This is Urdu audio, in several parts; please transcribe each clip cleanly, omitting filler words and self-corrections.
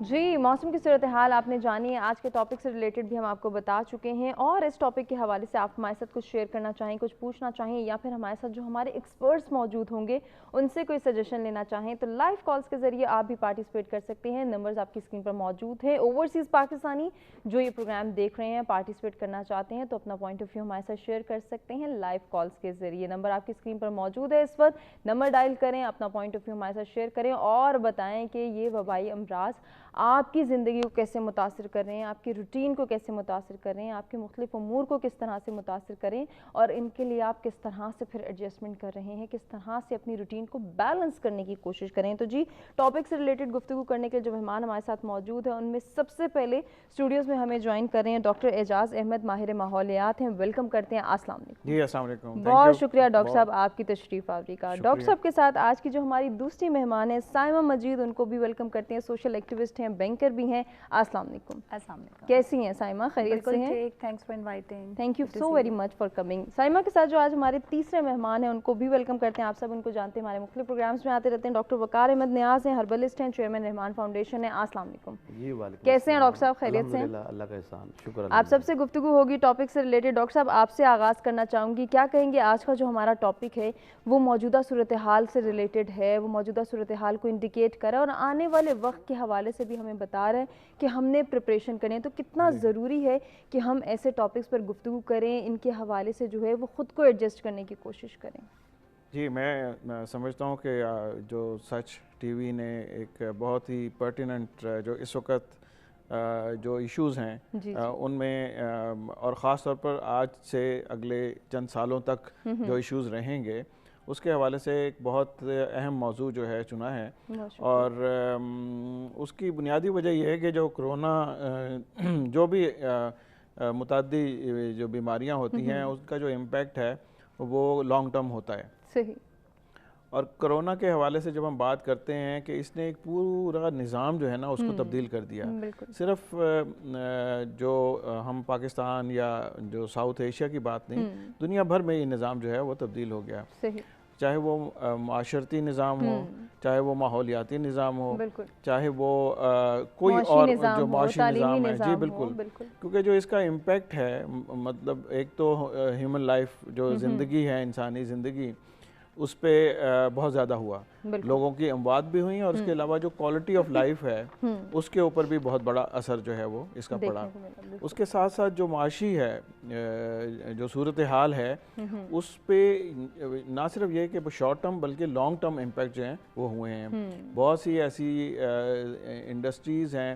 جی، موسم کی صورتحال آپ نے جانی ہے، آج کے ٹاپک سے ریلیٹڈ بھی ہم آپ کو بتا چکے ہیں، اور اس ٹاپک کے حوالے سے آپ ہمارے ساتھ کچھ شیئر کرنا چاہیں، کچھ پوچھنا چاہیں، یا پھر ہمارے ساتھ جو ہمارے ایکسپرٹس موجود ہوں گے ان سے کوئی سجیشن لینا چاہیں تو لائیو کالز کے ذریعے آپ بھی پارٹیسپیٹ کر سکتے ہیں. نمبرز آپ کی اسکرین پر موجود ہیں. اوورسیز پاکستانی جو یہ پروگرام دیکھ رہے ہیں پارٹیسپیٹ کرنا چاہتے ہیں تو اپنا پوائنٹ آف ویو ہمارے ساتھ شیئر کر سکتے ہیں لائیو کالز کے ذریعے. نمبر آپ کی اسکرین پر موجود ہے اس وقت، نمبر ڈائل کریں، اپنا پوائنٹ آف ویو ہمارے ساتھ شیئر کریں اور بتائیں کہ یہ وبائی امراض آپ کی زندگی کو کیسے متاثر کر رہے ہیں، آپ کی روٹین کو کیسے متاثر کر رہے ہیں، آپ کے مختلف امور کو کس طرح سے متاثر کریں، اور ان کے لیے آپ کس طرح سے پھر ایڈجسٹمنٹ کر رہے ہیں، کس طرح سے اپنی روٹین کو بیلنس کرنے کی کوشش کریں. تو جی، ٹاپک سے ریلیٹڈ گفتگو کرنے کے جو مہمان ہمارے ساتھ موجود ہیں ان میں سب سے پہلے اسٹوڈیوز میں ہمیں جوائن کر رہے ہیں ڈاکٹر اعجاز احمد، ماہر ماحولیات ہیں. ویلکم کرتے ہیں. السلام علیکم. جی السلام علیکم. بہت شکریہ ڈاکٹر صاحب آپ کی تشریف آوری کا. ڈاکٹر صاحب کے ساتھ آج کی جو ہماری دوسری مہمان ہے سائمہ مجید، ان کو بھی ویلکم کرتے ہیں. سوشل ایکٹیوسٹ ہیں، بینکر بھی ہیں. السلام علیکم. السلام علیکم. کیسی ہیں سائمہ؟ خیریت سے ہیں؟ Thanks for inviting. Thank you so very much for coming. Saima کے ساتھ جو آج ہمارے تیسرے مہمان ہیں ان کو بھی ویلکم کرتے ہیں. آپ سب ان کو جانتے ہیں، ہمارے مختلف پروگرامز میں آتے رہتے ہیں. ڈاکٹر وقار احمد نیاز ہیں، ہربلسٹ ہیں، چیئرمین رحمان فاؤنڈیشن ہے. السلام علیکم. جی وعلیکم. کیسے ہیں ڈاکٹر صاحب؟ خیریت سے ہیں؟ الحمدللہ، اللہ کا احسان، شکر. آپ سب سے گفتگو ہوگی ٹاپک سے ریلیٹڈ. ڈاکٹر صاحب آپ سے آغاز کرنا چاہوں گی، کیا کہیں گے آج کا جو ہمارا ٹاپک ہے وہ موجودہ صورتحال سے ریلیٹڈ ہے، وہ موجودہ صورتحال کو انڈیکیٹ کرا اور آنے والے وقت کے حوالے سے بھی ہمیں بتا رہا ہے کہ ہم نے پریپریشن کریں. تو کتنا ضروری ہے کہ ہم ایسے ٹاپکس پر گفتگو کریں، ان کے حوالے سے جو ہے وہ خود کو ایڈجسٹ کرنے کی کوشش کریں. جی میں سمجھتا ہوں کہ جو سچ ٹی وی نے ایک بہت ہی پرٹیننٹ جو اس وقت جو ایشوز ہیں ان میں، اور خاص طور پر آج سے اگلے چند سالوں تک جو ایشوز رہیں گے اس کے حوالے سے ایک بہت اہم موضوع جو ہے چنا ہے. اور اس کی بنیادی وجہ یہ ہے کہ جو کرونا جو بھی متعدی جو بیماریاں ہوتی ہیں اس کا جو امپیکٹ ہے وہ لانگ ٹرم ہوتا ہے. صحیح. اور کرونا کے حوالے سے جب ہم بات کرتے ہیں کہ اس نے ایک پورا نظام جو ہے نا اس کو تبدیل کر دیا. صرف جو ہم پاکستان یا جو ساؤتھ ایشیا کی بات نہیں، دنیا بھر میں یہ نظام جو ہے وہ تبدیل ہو گیا. چاہے وہ معاشرتی نظام ہو، چاہے وہ ماحولیاتی نظام ہو، چاہے وہ کوئی اور جو معاشی نظام ہے. جی بالکل، کیونکہ جو اس کا امپیکٹ ہے، مطلب ایک تو ہیومن لائف جو زندگی ہے، انسانی زندگی، اس پہ بہت زیادہ ہوا. لوگوں کی اموات بھی ہوئیں اور اس کے علاوہ جو کوالٹی آف لائف ہے اس کے اوپر بھی بہت بڑا اثر جو ہے وہ اس کا پڑا. اس کے ساتھ ساتھ جو معاشی ہے، جو صورتحال ہے، اس پہ نہ صرف یہ کہ شارٹ ٹرم بلکہ لانگ ٹرم امپیکٹ جو ہیں وہ ہوئے ہیں. بہت سی ایسی انڈسٹریز ہیں،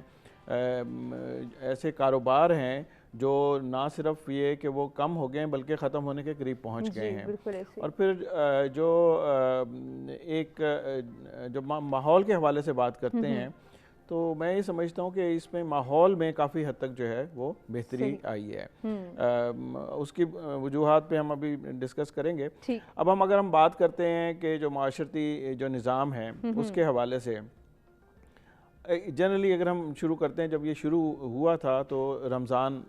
ایسے کاروبار ہیں جو نہ صرف یہ کہ وہ کم ہو گئے ہیں بلکہ ختم ہونے کے قریب پہنچ گئے ہیں. اور پھر جو ایک جو ماحول کے حوالے سے بات کرتے ہیں تو میں یہ سمجھتا ہوں کہ اس میں ماحول میں کافی حد تک جو ہے وہ بہتری آئی ہے. اس کی وجوہات پہ ہم ابھی ڈسکس کریں گے. اب اگر ہم بات کرتے ہیں کہ جو معاشرتی جو نظام ہے اس کے حوالے سے جنرلی اگر ہم شروع کرتے ہیں، جب یہ شروع ہوا تھا تو رمضان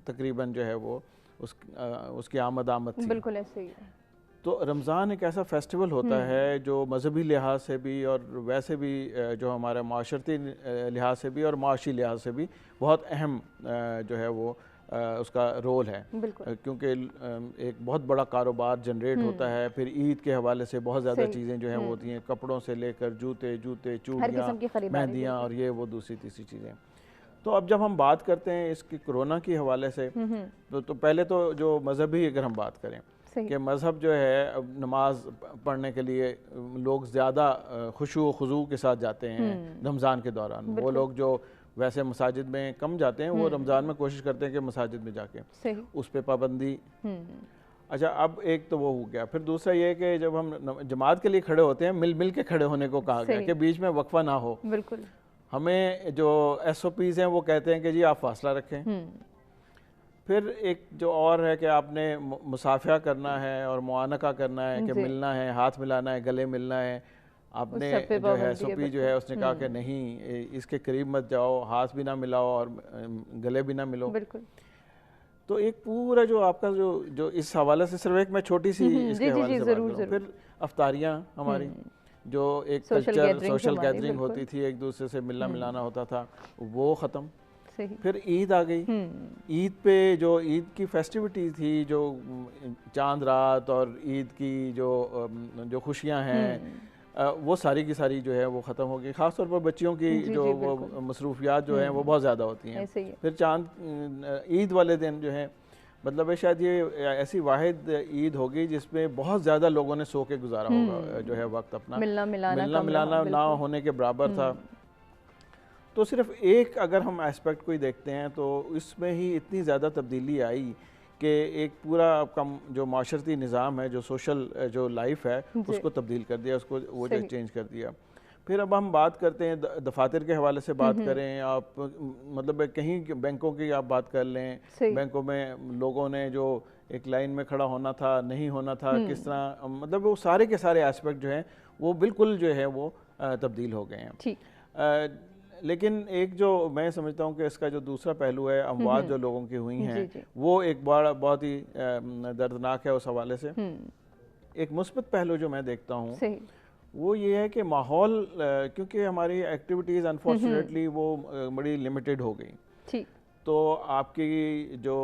تقریباً جو ہے وہ اس کی آمد تھی. بالکل ایسے ہی. تو رمضان ایک ایسا فیسٹیول ہوتا ہے جو مذہبی لحاظ سے بھی اور ویسے بھی جو ہمارا معاشرتی لحاظ سے بھی اور معاشی لحاظ سے بھی بہت اہم جو ہے وہ اس کا رول ہے. کیونکہ ایک بہت بڑا کاروبار جنریٹ ہوتا ہے. پھر عید کے حوالے سے بہت زیادہ چیزیں جو ہیں وہ ہوتی ہیں، کپڑوں سے لے کر جوتے چوڑیاں، مہندیاں اور یہ وہ دوسری تیسری چیزیں. تو اب جب ہم بات کرتے ہیں اس کی کرونا کے حوالے سے تو پہلے تو جو مذہبی اگر ہم بات کریں کہ مذہب جو ہے، نماز پڑھنے کے لیے لوگ زیادہ خشوع و خضوع کے ساتھ جاتے ہیں رمضان کے دوران. وہ لوگ جو ویسے مساجد میں کم جاتے ہیں وہ رمضان میں کوشش کرتے ہیں کہ مساجد میں جا کے اس پہ پابندی. اچھا، اب ایک تو وہ ہو گیا. پھر دوسرا یہ کہ جب ہم جماعت کے لیے کھڑے ہوتے ہیں مل کے کھڑے ہونے کو کہا گیا کہ بیچ میں وقفہ نہ ہو. ہمیں جو ایس او پیز ہیں وہ کہتے ہیں کہ جی آپ فاصلہ رکھیں. پھر ایک جو اور ہے کہ آپ نے مصافحہ کرنا ہے اور معانقہ کرنا ہے، کہ ملنا ہے، ہاتھ ملانا ہے، گلے ملنا ہے. آپ نے جو ہے سوپی جو ہے اس نے کہا کہ نہیں، اس کے قریب مت جاؤ، ہاتھ بھی نہ ملاؤ اور گلے بھی نہ ملو. تو ایک پورا جو آپ کا جو اس حوالے سے صرف ایک میں چھوٹی سی اس کے حوالے سے بات کروں. پھر افطاریاں ہماری جو ایک کلچر سوشل گیدرنگ ہوتی تھی, ایک دوسرے سے ملنا ملانا ہوتا تھا, وہ ختم. پھر عید آ گئی. عید پہ جو عید کی فیسٹیوٹی تھی, جو چاند رات اور عید کی جو خوشیاں ہیں, وہ ساری کی ساری جو ہے وہ ختم ہو گئی. خاص طور پر بچیوں کی جو وہ مصروفیات جو ہیں وہ بہت زیادہ ہوتی ہیں. پھر عید والے دن جو ہے, مطلب ہے شاید یہ ایسی واحد عید ہوگی جس میں بہت زیادہ لوگوں نے سو کے گزارا ہوگا جو ہے وقت اپنا. ملنا ملانا نہ ہونے کے برابر تھا. تو صرف ایک اگر ہم ایسپیکٹ کو ہی دیکھتے ہیں تو اس میں ہی اتنی زیادہ تبدیلی آئی کہ ایک پورا آپ کا جو معاشرتی نظام ہے, جو سوشل جو لائف ہے, اس کو تبدیل کر دیا, اس کو وہ چینج کر دیا. پھر اب ہم بات کرتے ہیں دفاتر کے حوالے سے بات کریں, آپ مطلب کہیں بینکوں کی آپ بات کر لیں, بینکوں میں لوگوں نے جو ایک لائن میں کھڑا ہونا تھا, نہیں ہونا تھا, کس طرح, مطلب وہ سارے کے سارے ایسپیکٹ جو ہیں وہ بالکل جو ہے وہ تبدیل ہو گئے ہیں. لیکن ایک جو میں سمجھتا ہوں کہ اس کا جو دوسرا پہلو ہے, اموات جو لوگوں کی ہوئی ہیں, وہ ایک بہت ہی دردناک ہے اس حوالے سے. ایک مثبت پہلو جو میں دیکھتا ہوں وہ یہ ہے کہ ماحول, کیونکہ ہماری ایکٹیویٹیز انفارچونیٹلی وہ بڑی لمیٹڈ ہو گئی, تو آپ کی جو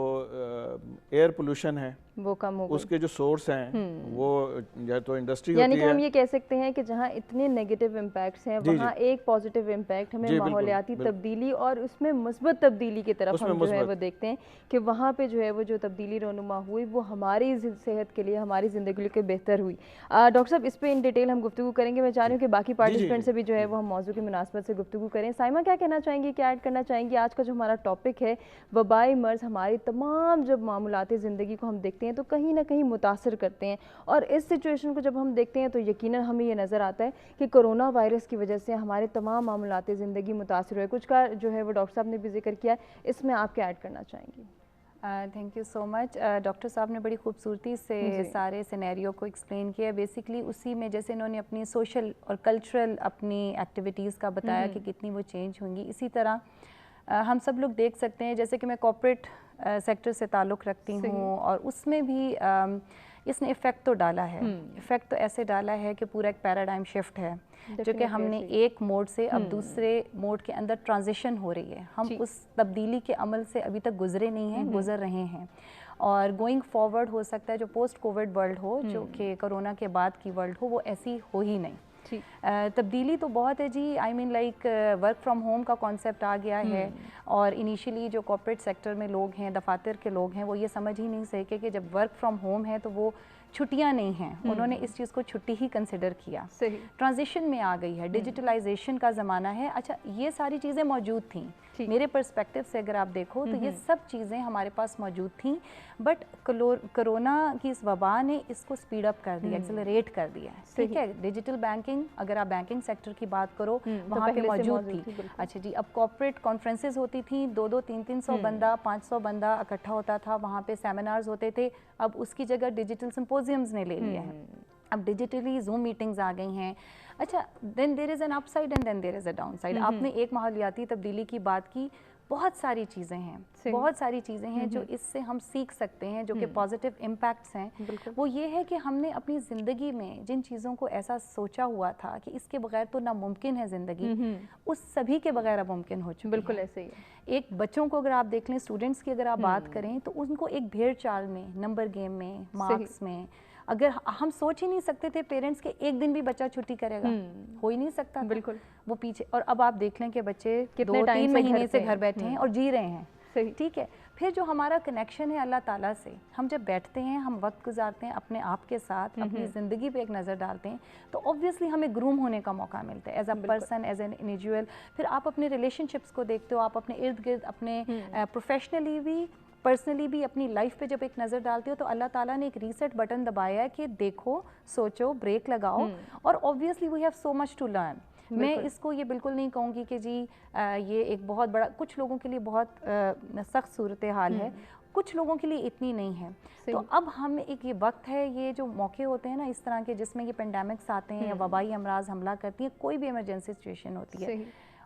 ایئر پولوشن ہے وہ کم ہو گئی, اس کے جو سورس ہیں وہ یا تو انڈسٹری یعنی ہوتی کہ ہے. ہم یہ کہہ سکتے ہیں کہ جہاں اتنے نیگیٹو امپیکٹس ہیں وہاں ایک پازیٹیو امپیکٹ ہمیں ماحولیاتی تبدیلی اور اس میں مثبت تبدیلی کی طرف ہم جو ہے وہ دیکھتے ہیں کہ وہاں پہ جو ہے وہ جو تبدیلی رونما ہوئی وہ ہماری صحت کے لیے, ہماری زندگی کے لیے بہتر ہوئی. ڈاکٹر صاحب اس پہ ان ڈیٹیل ہم گفتگو کریں گے. میں چاہ رہی ہوں کہ باقی پارٹیسپینٹ سے بھی جو ہے وہ ہم موضوع کی مناسبت سے گفتگو کریں. سائمہ کیا کہنا چاہیں گی, کیا ایڈ کرنا چاہیں گی؟ آج کا جو ہمارا ٹاپک ہے وبائی مرض ہماری تمام جب معاملاتی زندگی کو ہم دیکھتے ہیں تو کہیں نہ کہیں متاثر کرتے ہیں, اور اس سچویشن کو جب ہم دیکھتے ہیں تو یقیناً ہمیں یہ نظر آتا ہے کہ کرونا وائرس کی وجہ سے ہمارے تمام معاملاتی زندگی متاثر ہوئے. کچھ کا جو ہے وہ ڈاکٹر صاحب نے بھی ذکر کیا ہے, اس میں آپ کیا ایڈ کرنا چاہیں گی؟ Thank you so much. Doctor صاحب نے بڑی خوبصورتی سے سارے سینیریو کو ایکسپلین کیا. بیسکلی اسی میں جیسے انہوں نے اپنی سوشل اور کلچرل اپنی ایکٹیویٹیز کا بتایا کہ کتنی وہ چینج ہوں گی, اسی طرح ہم سب لوگ دیکھ سکتے ہیں. جیسے کہ میں کارپوریٹ سیکٹر سے تعلق رکھتی ہوں, اور اس میں بھی اس نے ایفیکٹ تو ڈالا ہے. ایفیکٹ تو ایسے ڈالا ہے کہ پورا ایک پیراڈائم شفٹ ہے, جو کہ ہم نے ایک موڈ سے اب دوسرے موڈ کے اندر ٹرانزیشن ہو رہی ہے. ہم اس تبدیلی کے عمل سے ابھی تک گزرے نہیں ہیں, گزر رہے ہیں, اور گوئنگ فارورڈ ہو سکتا ہے جو پوسٹ کووڈ ورلڈ ہو, جو کہ کرونا کے بعد کی ورلڈ ہو, وہ ایسی ہو ہی نہیں. تبدیلی تو بہت ہے جی. آئی مین لائک ورک فرام ہوم کا کانسیپٹ آ گیا ہے, اور انیشیلی جو کارپوریٹ سیکٹر میں لوگ ہیں, دفاتر کے لوگ ہیں, وہ یہ سمجھ ہی نہیں سکے کہ جب ورک فرام ہوم ہے تو وہ چھٹیاں نہیں ہیں. انہوں نے اس چیز کو چھٹی ہی کنسیڈر کیا. ٹرانزیشن میں آ گئی ہے, ڈیجیٹلائزیشن کا زمانہ ہے. اچھا, یہ ساری چیزیں موجود تھیں میرے پرسپیکٹیو سے اگر آپ دیکھو تو یہ سب چیزیں ہمارے پاس موجود تھیں, بٹ کرونا کی اس وبا نے اس کو سپیڈ اپ کر دیا, ایکسلریٹ کر دیا. ٹھیک ہے, ڈیجیٹل بینکنگ اگر آپ بینکنگ سیکٹر کی بات کرو وہاں پہ موجود تھی. اچھا جی, اب کارپوریٹ کانفرنسز ہوتی تھیں, 200-300 بندہ 500 بندہ اکٹھا ہوتا تھا, وہاں پہ سیمینارز ہوتے تھے. اب اس کی جگہ ڈیجیٹل سمپوزیمز نے لے لیا ہے. اب ڈیجیٹلی زوم میٹنگز آ گئی ہیں. اچھا, then there is an up side and then there is a down side. آپ نے ایک ماحولیاتی تبدیلی کی بات کی, بہت ساری چیزیں ہیں, بہت ساری چیزیں ہیں جو اس سے ہم سیکھ سکتے ہیں, جو کہ پازیٹیو امپیکٹس ہیں. وہ یہ ہے کہ ہم نے اپنی زندگی میں جن چیزوں کو ایسا سوچا ہوا تھا کہ اس کے بغیر تو ناممکن ہے زندگی, اس سبھی کے بغیر اب ممکن ہو چکی ہے. بالکل ایسے ہی ہے. ایک بچوں کو اگر آپ دیکھ لیں, اسٹوڈنٹس کی اگر آپ بات کریں تو ان کو ایک بھیڑ چال میں, نمبر گیم میں, مارکس میں, اگر ہم سوچ ہی نہیں سکتے تھے پیرنٹس کے ایک دن بھی بچہ چھٹی کرے گا, ہو ہی نہیں سکتا. بالکل وہ پیچھے. اور اب آپ دیکھ لیں کہ بچے 2-3 مہینے سے گھر بیٹھے ہیں اور جی رہے ہیں. ٹھیک ہے, پھر جو ہمارا کنیکشن ہے اللہ تعالیٰ سے, ہم جب بیٹھتے ہیں, ہم وقت گزارتے ہیں اپنے آپ کے ساتھ, اپنی زندگی پہ ایک نظر ڈالتے ہیں, تو اوبویسلی ہمیں گروم ہونے کا موقع ملتا ہے as a person, as an individual. پھر آپ اپنے ریلیشن شپس کو دیکھتے ہو, آپ اپنے ارد گرد اپنے پروفیشنلی بھی پرسنلی بھی اپنی لائف پہ جب ایک نظر ڈالتے ہو تو اللہ تعالیٰ نے ایک ریسیٹ بٹن دبایا ہے کہ دیکھو, سوچو, بریک لگاؤ. اور obviously we have so much to learn. میں اس کو یہ بالکل نہیں کہوں گی کہ جی یہ ایک بہت بڑا, کچھ لوگوں کے لیے بہت سخت صورتحال ہے, کچھ لوگوں کے لیے اتنی نہیں ہے. تو اب ہم ایک یہ وقت ہے, یہ جو موقع ہوتے ہیں نا اس طرح کے جس میں یہ پینڈیمکس آتے ہیں یا وبائی امراض حملہ کرتی ہیں, کوئی بھی ایمرجنسی سچویشن ہوتی ہے,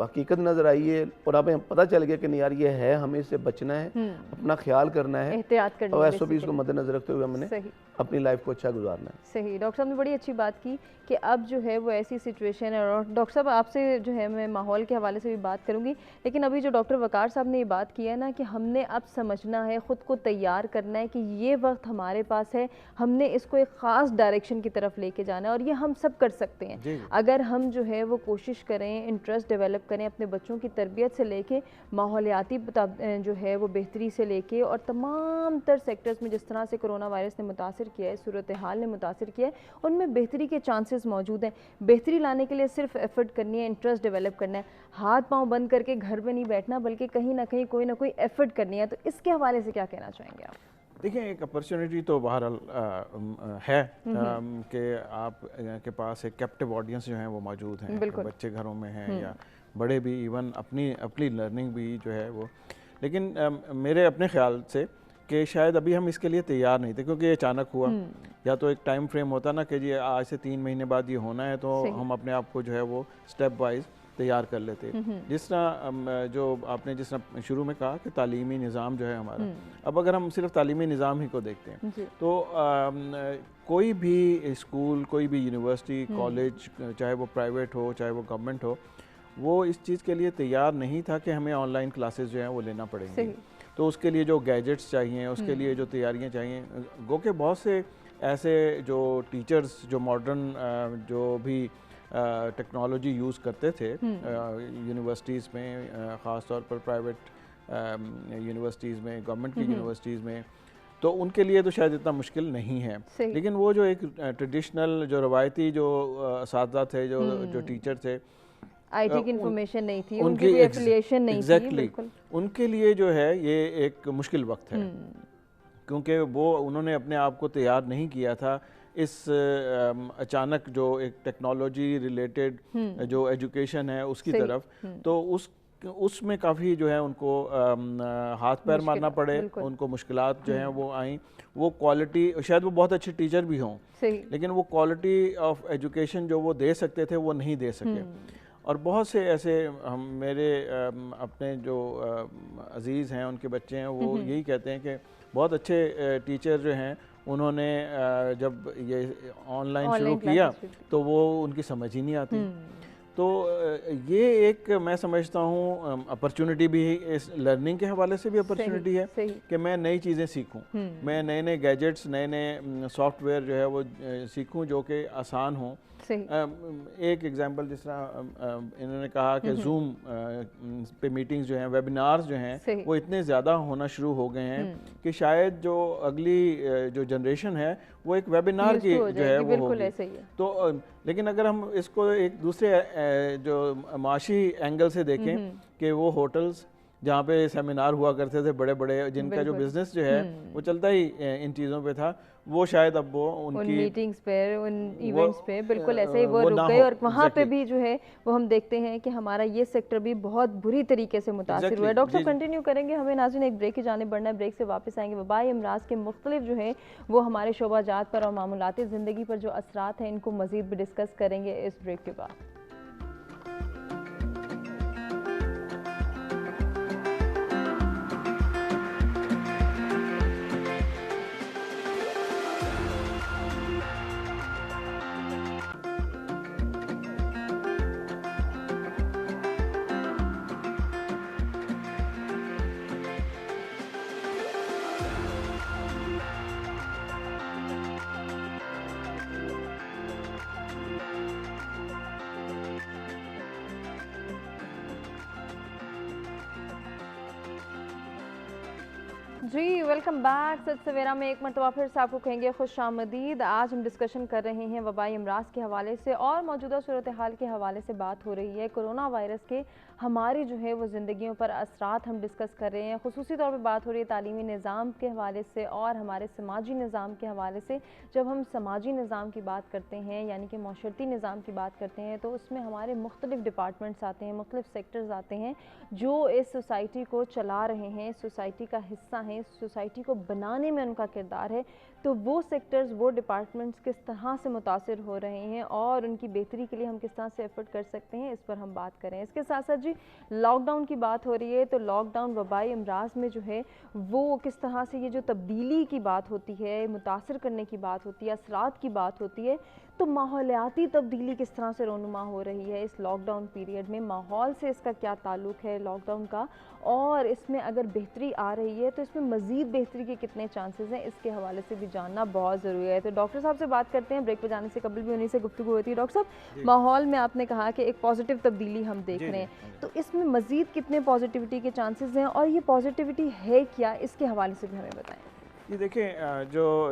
حقیقت نظر آئی ہے اور ہمیں پتہ چل گیا کہ نہیں یار یہ ہے, ہمیں اس سے بچنا ہے, اپنا خیال کرنا ہے, احتیاط کرنا اور ہے, ایس او پیز کو مد نظر رکھتے ہوئے ہم نے اپنی لائف کو اچھا گزارنا ہے. صحیح. ڈاکٹر صاحب نے بڑی اچھی بات کی کہ اب جو ہے وہ ایسی سچویشن ہے, اور ڈاکٹر صاحب آپ سے جو ہے میں ماحول کے حوالے سے بھی بات کروں گی, لیکن ابھی جو ڈاکٹر وقار صاحب نے یہ بات کی ہے نا کہ ہم نے اب سمجھنا ہے, خود کو تیار کرنا ہے کہ یہ وقت ہمارے پاس ہے, ہم نے اس کو ایک خاص ڈائریکشن کی طرف لے کے جانا ہے, اور یہ ہم سب کر سکتے ہیں اگر ہم جو ہے وہ کوشش کریں, انٹرسٹ ڈیولپ کریں اپنے بچوں کی تربیت سے لے کے ماحولیاتی جو ہے وہ بہتری سے لے کے, اور تمام تر سیکٹرز میں جس طرح سے کرونا وائرس نے متاثر کیا ہے, صورتحال نے متاثر کیا ہے, ان میں بہتری کے چانسز موجود ہیں. بہتری لانے کے لیے صرف ایفرٹ کرنی ہے, انٹرسٹ ڈیولپ کرنا ہے, ہاتھ پاؤں بند کر کے گھر میں نہیں بیٹھنا, بلکہ کہیں نہ کہیں کوئی نہ کوئی ایفرٹ کرنی ہے. تو اس کے حوالے سے کیا کہنا چاہیں گے آپ؟ دیکھیں, ایک اپرچونٹی تو بہرحال ہے کہ آپ کے پاس ایک کیپٹیو آڈینس جو ہیں وہ موجود ہیں, بچے گھروں میں ہیں یا بڑے بھی, ایون اپنی لرننگ بھی جو ہے وہ, لیکن میرے اپنے خیال سے کہ شاید ابھی ہم اس کے لیے تیار نہیں تھے, کیونکہ یہ اچانک ہوا. یا تو ایک ٹائم فریم ہوتا نا کہ جی آج سے 3 مہینے بعد یہ ہونا ہے, تو ہم اپنے آپ کو جو ہے وہ سٹیپ وائز تیار کر لیتے. جس طرح جو آپ نے جس طرح شروع میں کہا کہ تعلیمی نظام جو ہے ہمارا, اب اگر ہم صرف تعلیمی نظام ہی کو دیکھتے ہیں تو کوئی بھی اسکول, کوئی بھی یونیورسٹی, کالج, چاہے وہ پرائیویٹ ہو چاہے وہ گورنمنٹ ہو, وہ اس چیز کے لیے تیار نہیں تھا کہ ہمیں آن لائن کلاسز جو ہیں وہ لینا پڑیں گی. تو اس کے لیے جو گیجٹس چاہیے, اس کے لیے جو تیاریاں چاہیے, گو کہ بہت سے ایسے جو ٹیچرز جو ماڈرن جو بھی ٹیکنالوجی یوز کرتے تھے یونیورسٹیز میں, خاص طور پر پرائیویٹ یونیورسٹیز میں, گورنمنٹ کی یونیورسٹیز میں, تو ان کے لیے تو شاید اتنا مشکل نہیں ہے. لیکن وہ جو ایک ٹریڈیشنل جو روایتی جو اساتذہ تھے, جو ٹیچر تھے, آئی ٹی کی انفارمیشن نہیں تھی, ان کی کوئی ایفیلیشن نہیں تھی, بالکل ان کے لیے جو ہے یہ ایک مشکل وقت ہے, کیونکہ انہوں نے اپنے آپ کو تیار نہیں کیا تھا اس اچانک جو ایک ٹیکنالوجی ریلیٹڈ جو ایجوکیشن ہے اس کی طرف. تو اس میں کافی جو ہے ان کو ہاتھ پیر مارنا پڑے, ان کو مشکلات جو ہیں وہ آئیں. وہ کوالٹی, شاید وہ بہت اچھے ٹیچر بھی ہوں, لیکن وہ کوالٹی آف ایجوکیشن جو وہ دے سکتے تھے وہ نہیں دے سکے. اور بہت سے ایسے میرے اپنے جو عزیز ہیں, ان کے بچے ہیں, وہ یہی کہتے ہیں کہ بہت اچھے ٹیچر جو ہیں, انہوں نے جب یہ آن لائن شروع کیا تو وہ ان کی سمجھ ہی نہیں آتی. تو یہ ایک میں سمجھتا ہوں اپرچونٹی بھی ہے, اس لرننگ کے حوالے سے بھی اپرچونٹی ہے کہ میں نئی چیزیں سیکھوں, میں نئے گیجٹس, نئے سافٹ ویئر جو ہے وہ سیکھوں جو کہ آسان ہوں. ایک ایگزامپل جس طرح انہوں نے کہا کہ زوم پہ میٹنگز جو ہیں, ویبینارز جو ہیں, وہ اتنے زیادہ ہونا شروع ہو گئے ہیں کہ شاید جو اگلی جو جنریشن ہے وہ ایک ویبینار کی جو ہے وہ ہوگی. تو لیکن اگر ہم اس کو ایک دوسرے جو معاشی اینگل سے دیکھیں کہ وہ ہوٹلز جہاں پہ سیمینار ہوا کرتے تھے بڑے بڑے, جن کا جو بزنس جو ہے وہ چلتا ہی ان چیزوں پہ تھا, وہ شاید اب وہ ان کی میٹنگز پہ, ان ایونٹس پہ بالکل ایسے ہی وہ رک گئے. اور وہاں پہ بھی جو ہے وہ ہم دیکھتے ہیں کہ ہمارا یہ سیکٹر بھی بہت بری طریقے سے متاثر ہوا ہے. ڈاکٹر صاحب کنٹینیو کریں گے, ہمیں ناظرین ایک بریک کی جانب بڑھنا ہے, بریک سے واپس آئیں گے. وبائی امراض کے مختلف جو ہے وہ ہمارے شعبہ جات پر اور معمولاتی زندگی پر جو اثرات ہیں, ان کو مزید بھی ڈسکس کریں گے اس بریک کے بعد. جی ویلکم بیک. سچ سویرا میں ایک مرتبہ پھر سے آپ کو کہیں گے خوش آمدید. آج ہم ڈسکشن کر رہے ہیں وبائی امراض کے حوالے سے اور موجودہ صورتحال کے حوالے سے بات ہو رہی ہے. کرونا وائرس کے ہماری جو ہے وہ زندگیوں پر اثرات ہم ڈسکس کر رہے ہیں. خصوصی طور پہ بات ہو رہی ہے تعلیمی نظام کے حوالے سے اور ہمارے سماجی نظام کے حوالے سے. جب ہم سماجی نظام کی بات کرتے ہیں یعنی کہ معاشرتی نظام کی بات کرتے ہیں, تو اس میں ہمارے مختلف ڈپارٹمنٹس آتے ہیں, مختلف سیکٹرز آتے ہیں جو اس سوسائٹی کو چلا رہے ہیں, سوسائٹی کا حصہ ہیں, سوسائٹی کو بنانے میں ان کا کردار ہے. تو وہ سیکٹرز وہ ڈپارٹمنٹس کس طرح سے متاثر ہو رہے ہیں اور ان کی بہتری کے لیے ہم کس طرح سے ایفرٹ کر سکتے ہیں، اس پر ہم بات کریں۔ اس کے ساتھ ساتھ جی لاک ڈاؤن کی بات ہو رہی ہے، تو لاک ڈاؤن وبائی امراض میں جو ہے وہ کس طرح سے یہ جو تبدیلی کی بات ہوتی ہے، متاثر کرنے کی بات ہوتی ہے، اثرات کی بات ہوتی ہے، تو ماحولیاتی تبدیلی کس طرح سے رونما ہو رہی ہے اس لاک ڈاؤن پیریڈ میں، ماحول سے اس کا کیا تعلق ہے لاک ڈاؤن کا، اور اس میں اگر بہتری آ رہی ہے تو اس میں مزید بہتری کے کتنے چانسز ہیں، اس کے حوالے سے بھی جاننا بہت ضروری ہے۔ تو ڈاکٹر صاحب سے بات کرتے ہیں، بریک پہ جانے سے قبل بھی انہی سے گفتگو ہوتی ہے۔ ڈاکٹر صاحب ماحول میں آپ نے کہا کہ ایک پازیٹیو تبدیلی ہم دیکھ رہے ہیں، تو اس میں مزید کتنے پازیٹیوٹی کے چانسز ہیں اور یہ پازیٹیوٹی ہے کیا، اس کے حوالے سے بھی ہمیں بتائیں۔ یہ دیکھیں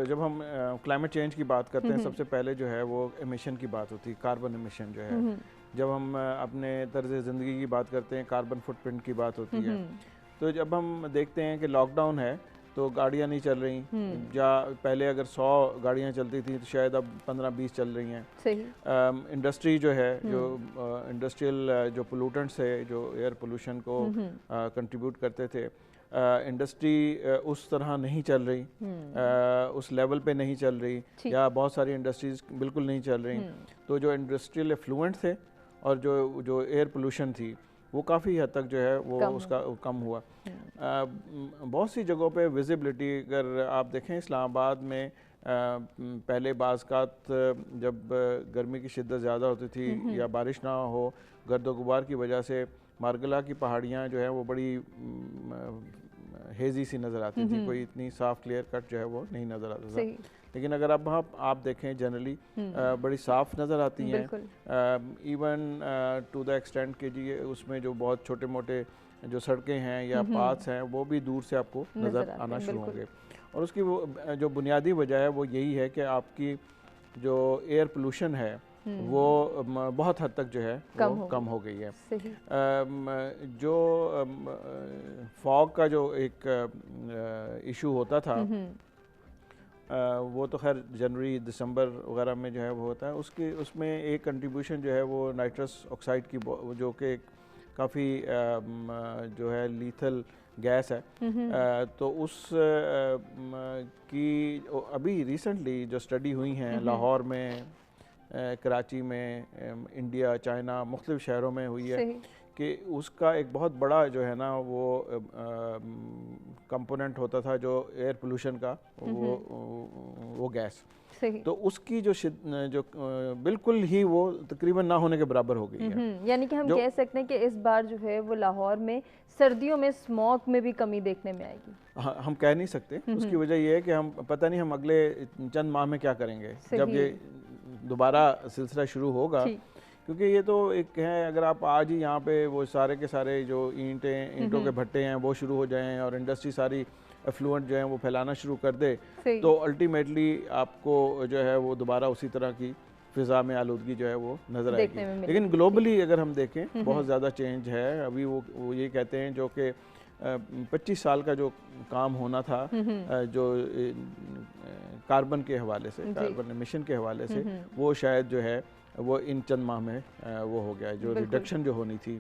جب ہم کلائمیٹ چینج کی بات کرتے ہیں سب سے پہلے جو ہے وہ ایمیشن کی بات ہوتی ہے، کاربن ایمیشن جو ہے، جب ہم اپنے طرز زندگی کی بات کرتے ہیں کاربن فٹ پرنٹ کی بات ہوتی ہے، تو جب ہم دیکھتے ہیں کہ لاک ڈاؤن ہے تو گاڑیاں نہیں چل رہی، یا پہلے اگر 100 گاڑیاں چلتی تھیں تو شاید اب 15-20 چل رہی ہیں۔ صحیح۔ انڈسٹری جو ہے، جو انڈسٹریل جو پولوٹنٹس ہے، جو ایئر پولوشن کو کنٹریبیوٹ کرتے تھے، انڈسٹری اس طرح نہیں چل رہی، اس لیول پہ نہیں چل رہی، یا بہت ساری انڈسٹریز بالکل نہیں چل رہی، تو جو انڈسٹریل ایفلوئنٹ تھے اور جو ایئر پولوشن تھی وہ کافی حد تک جو ہے وہ اس کا کم ہوا۔ بہت سی جگہوں پہ ویزیبلٹی اگر آپ دیکھیں، اسلام آباد میں پہلے بعض اوقات جب گرمی کی شدت زیادہ ہوتی تھی یا بارش نہ ہو، گرد و غبار کی وجہ سے مارگلا کی پہاڑیاں جو ہیں وہ بڑی ہیزی سی نظر آتی تھی، کوئی اتنی صاف کلیئر کٹ جو ہے وہ نہیں نظر آتا تھا، لیکن اگر اب آپ دیکھیں جنرلی بڑی صاف نظر آتی ہیں، ایون ٹو دا ایکسٹینٹ کہ جی اس میں جو بہت چھوٹے موٹے جو سڑکیں ہیں یا پاتھس ہیں وہ بھی دور سے آپ کو نظر آنا شروع ہوں گے، اور اس کی وہ جو بنیادی وجہ ہے وہ یہی ہے کہ آپ کی جو ایئر پولوشن ہے وہ بہت حد تک جو ہے وہ کم ہو گئی ہے۔ جو فاگ کا جو ایک ایشو ہوتا تھا وہ تو خیر جنوری دسمبر وغیرہ میں جو ہے وہ ہوتا ہے، اس میں ایک کنٹریبیوشن جو ہے وہ نائٹرس آکسائڈ کی، جو کہ کافی جو ہے لیتھل گیس ہے، تو اس کی ابھی ریسنٹلی جو اسٹڈی ہوئی ہیں لاہور میں، کراچی میں، انڈیا، چائنا، مختلف شہروں میں ہوئی ہے کہ اس کا ایک بہت بڑا جو ہے نا وہ کمپوننٹ ہوتا تھا جو ایئر پولوشن کا، وہ گیس، تو اس کی جو بالکل ہی وہ تقریباً نہ ہونے کے برابر ہو گئی ہے۔ یعنی کہ ہم کہہ سکتے ہیں کہ اس بار جو ہے وہ لاہور میں سردیوں میں اسموگ میں بھی کمی دیکھنے میں آئے گی۔ ہم کہہ نہیں سکتے، اس کی وجہ یہ ہے کہ ہم پتہ نہیں ہم اگلے چند ماہ میں کیا کریں گے جب یہ دوبارہ سلسلہ شروع ہوگا، کیونکہ یہ تو ایک ہے اگر آپ آج ہی یہاں پہ وہ سارے کے سارے جو اینٹوں کے بھٹے ہیں وہ شروع ہو جائیں اور انڈسٹری ساری ایفلوئنٹ جو ہیں وہ پھیلانا شروع کر دے، تو الٹیمیٹلی آپ کو جو ہے وہ دوبارہ اسی طرح کی فضا میں آلودگی جو ہے وہ نظر آئے گی۔ لیکن گلوبلی اگر ہم دیکھیں بہت زیادہ چینج ہے، ابھی وہ یہ کہتے ہیں جو کہ 25 سال کا جو کام ہونا تھا جو کاربن کے حوالے سے، کاربن ایمیشن کے حوالے سے، وہ شاید جو ہے وہ ان چند ماہ میں وہ ہو گیا، جو ریڈکشن جو ہونی تھی،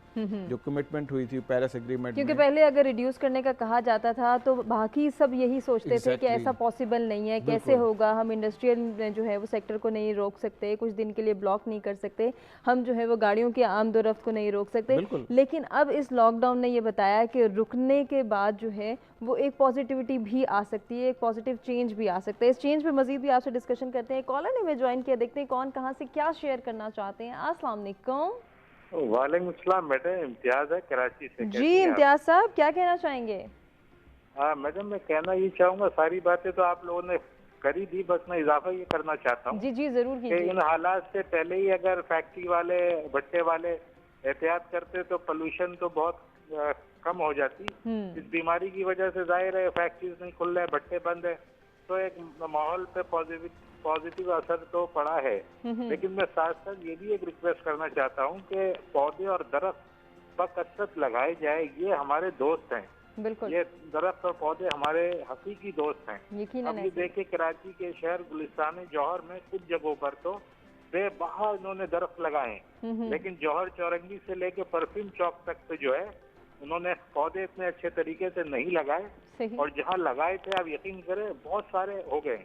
جو کمٹمنٹ ہوئی تھی پیرس ایگریمنٹ میں، کیونکہ پہلے اگر ریڈیوس کرنے کا کہا جاتا تھا تو باقی سب یہی سوچتے تھے کہ ایسا پاسبل نہیں ہے، کیسے ہوگا، ہم انڈسٹریل جو ہے وہ سیکٹر کو نہیں روک سکتے، کچھ دن کے لیے بلاک نہیں کر سکتے، ہم جو ہے وہ گاڑیوں کی آمد و رفت کو نہیں روک سکتے، لیکن اب اس لاک ڈاؤن نے یہ بتایا کہ رکنے کے بعد جو ہے وہ ایک پازیٹیوٹی بھی آ سکتی ہے، ایک پازیٹیو چینج بھی آ سکتا ہے۔ اس چینج پہ مزید بھی آپ سے ڈسکشن کرتے ہیں، کالر نے ہمیں جوائن کیا، دیکھتے ہیں کون کہاں سے کیا شیئر کرنا چاہتے ہیں۔ السلام علیکم۔ وعلیکم السلام میڈم، امتیاز ہے کراچی سے۔ جی امتیاز صاحب کیا کہنا چاہیں گے؟ میڈم میں کہنا یہ چاہوں گا، ساری باتیں تو آپ لوگوں نے کری دی، بس میں اضافہ یہ کرنا چاہتا ہوں جی ضرور کہ ان حالات سے پہلے ہی اگر فیکٹری والے بھٹے والے احتیاط کرتے تو پولوشن تو بہت کم ہو جاتی۔ اس بیماری کی وجہ سے ظاہر ہے فیکٹریز نہیں کھل رہے، بھٹے بند ہے، تو ایک ماحول پہ پازیٹیو اثر تو پڑا ہے، لیکن میں ساتھ ساتھ یہ بھی ایک ریکویسٹ کرنا چاہتا ہوں کہ پودے اور درخت بکثرت لگائے جائے، یہ ہمارے دوست ہیں، یہ درخت اور پودے ہمارے حقیقی دوست ہیں۔ اب یہ دیکھیں کراچی کے شہر گلستان جوہر میں کچھ جگہوں پر تو بے بہا انہوں نے درخت لگائے ہیں، لیکن جوہر چورنگی سے لے کے پرفیوم چوک تک پہ جو ہے انہوں نے پودے اتنے اچھے طریقے سے نہیں لگائے، اور جہاں لگائے تھے آپ یقین کریں بہت سارے ہو گئے ہیں۔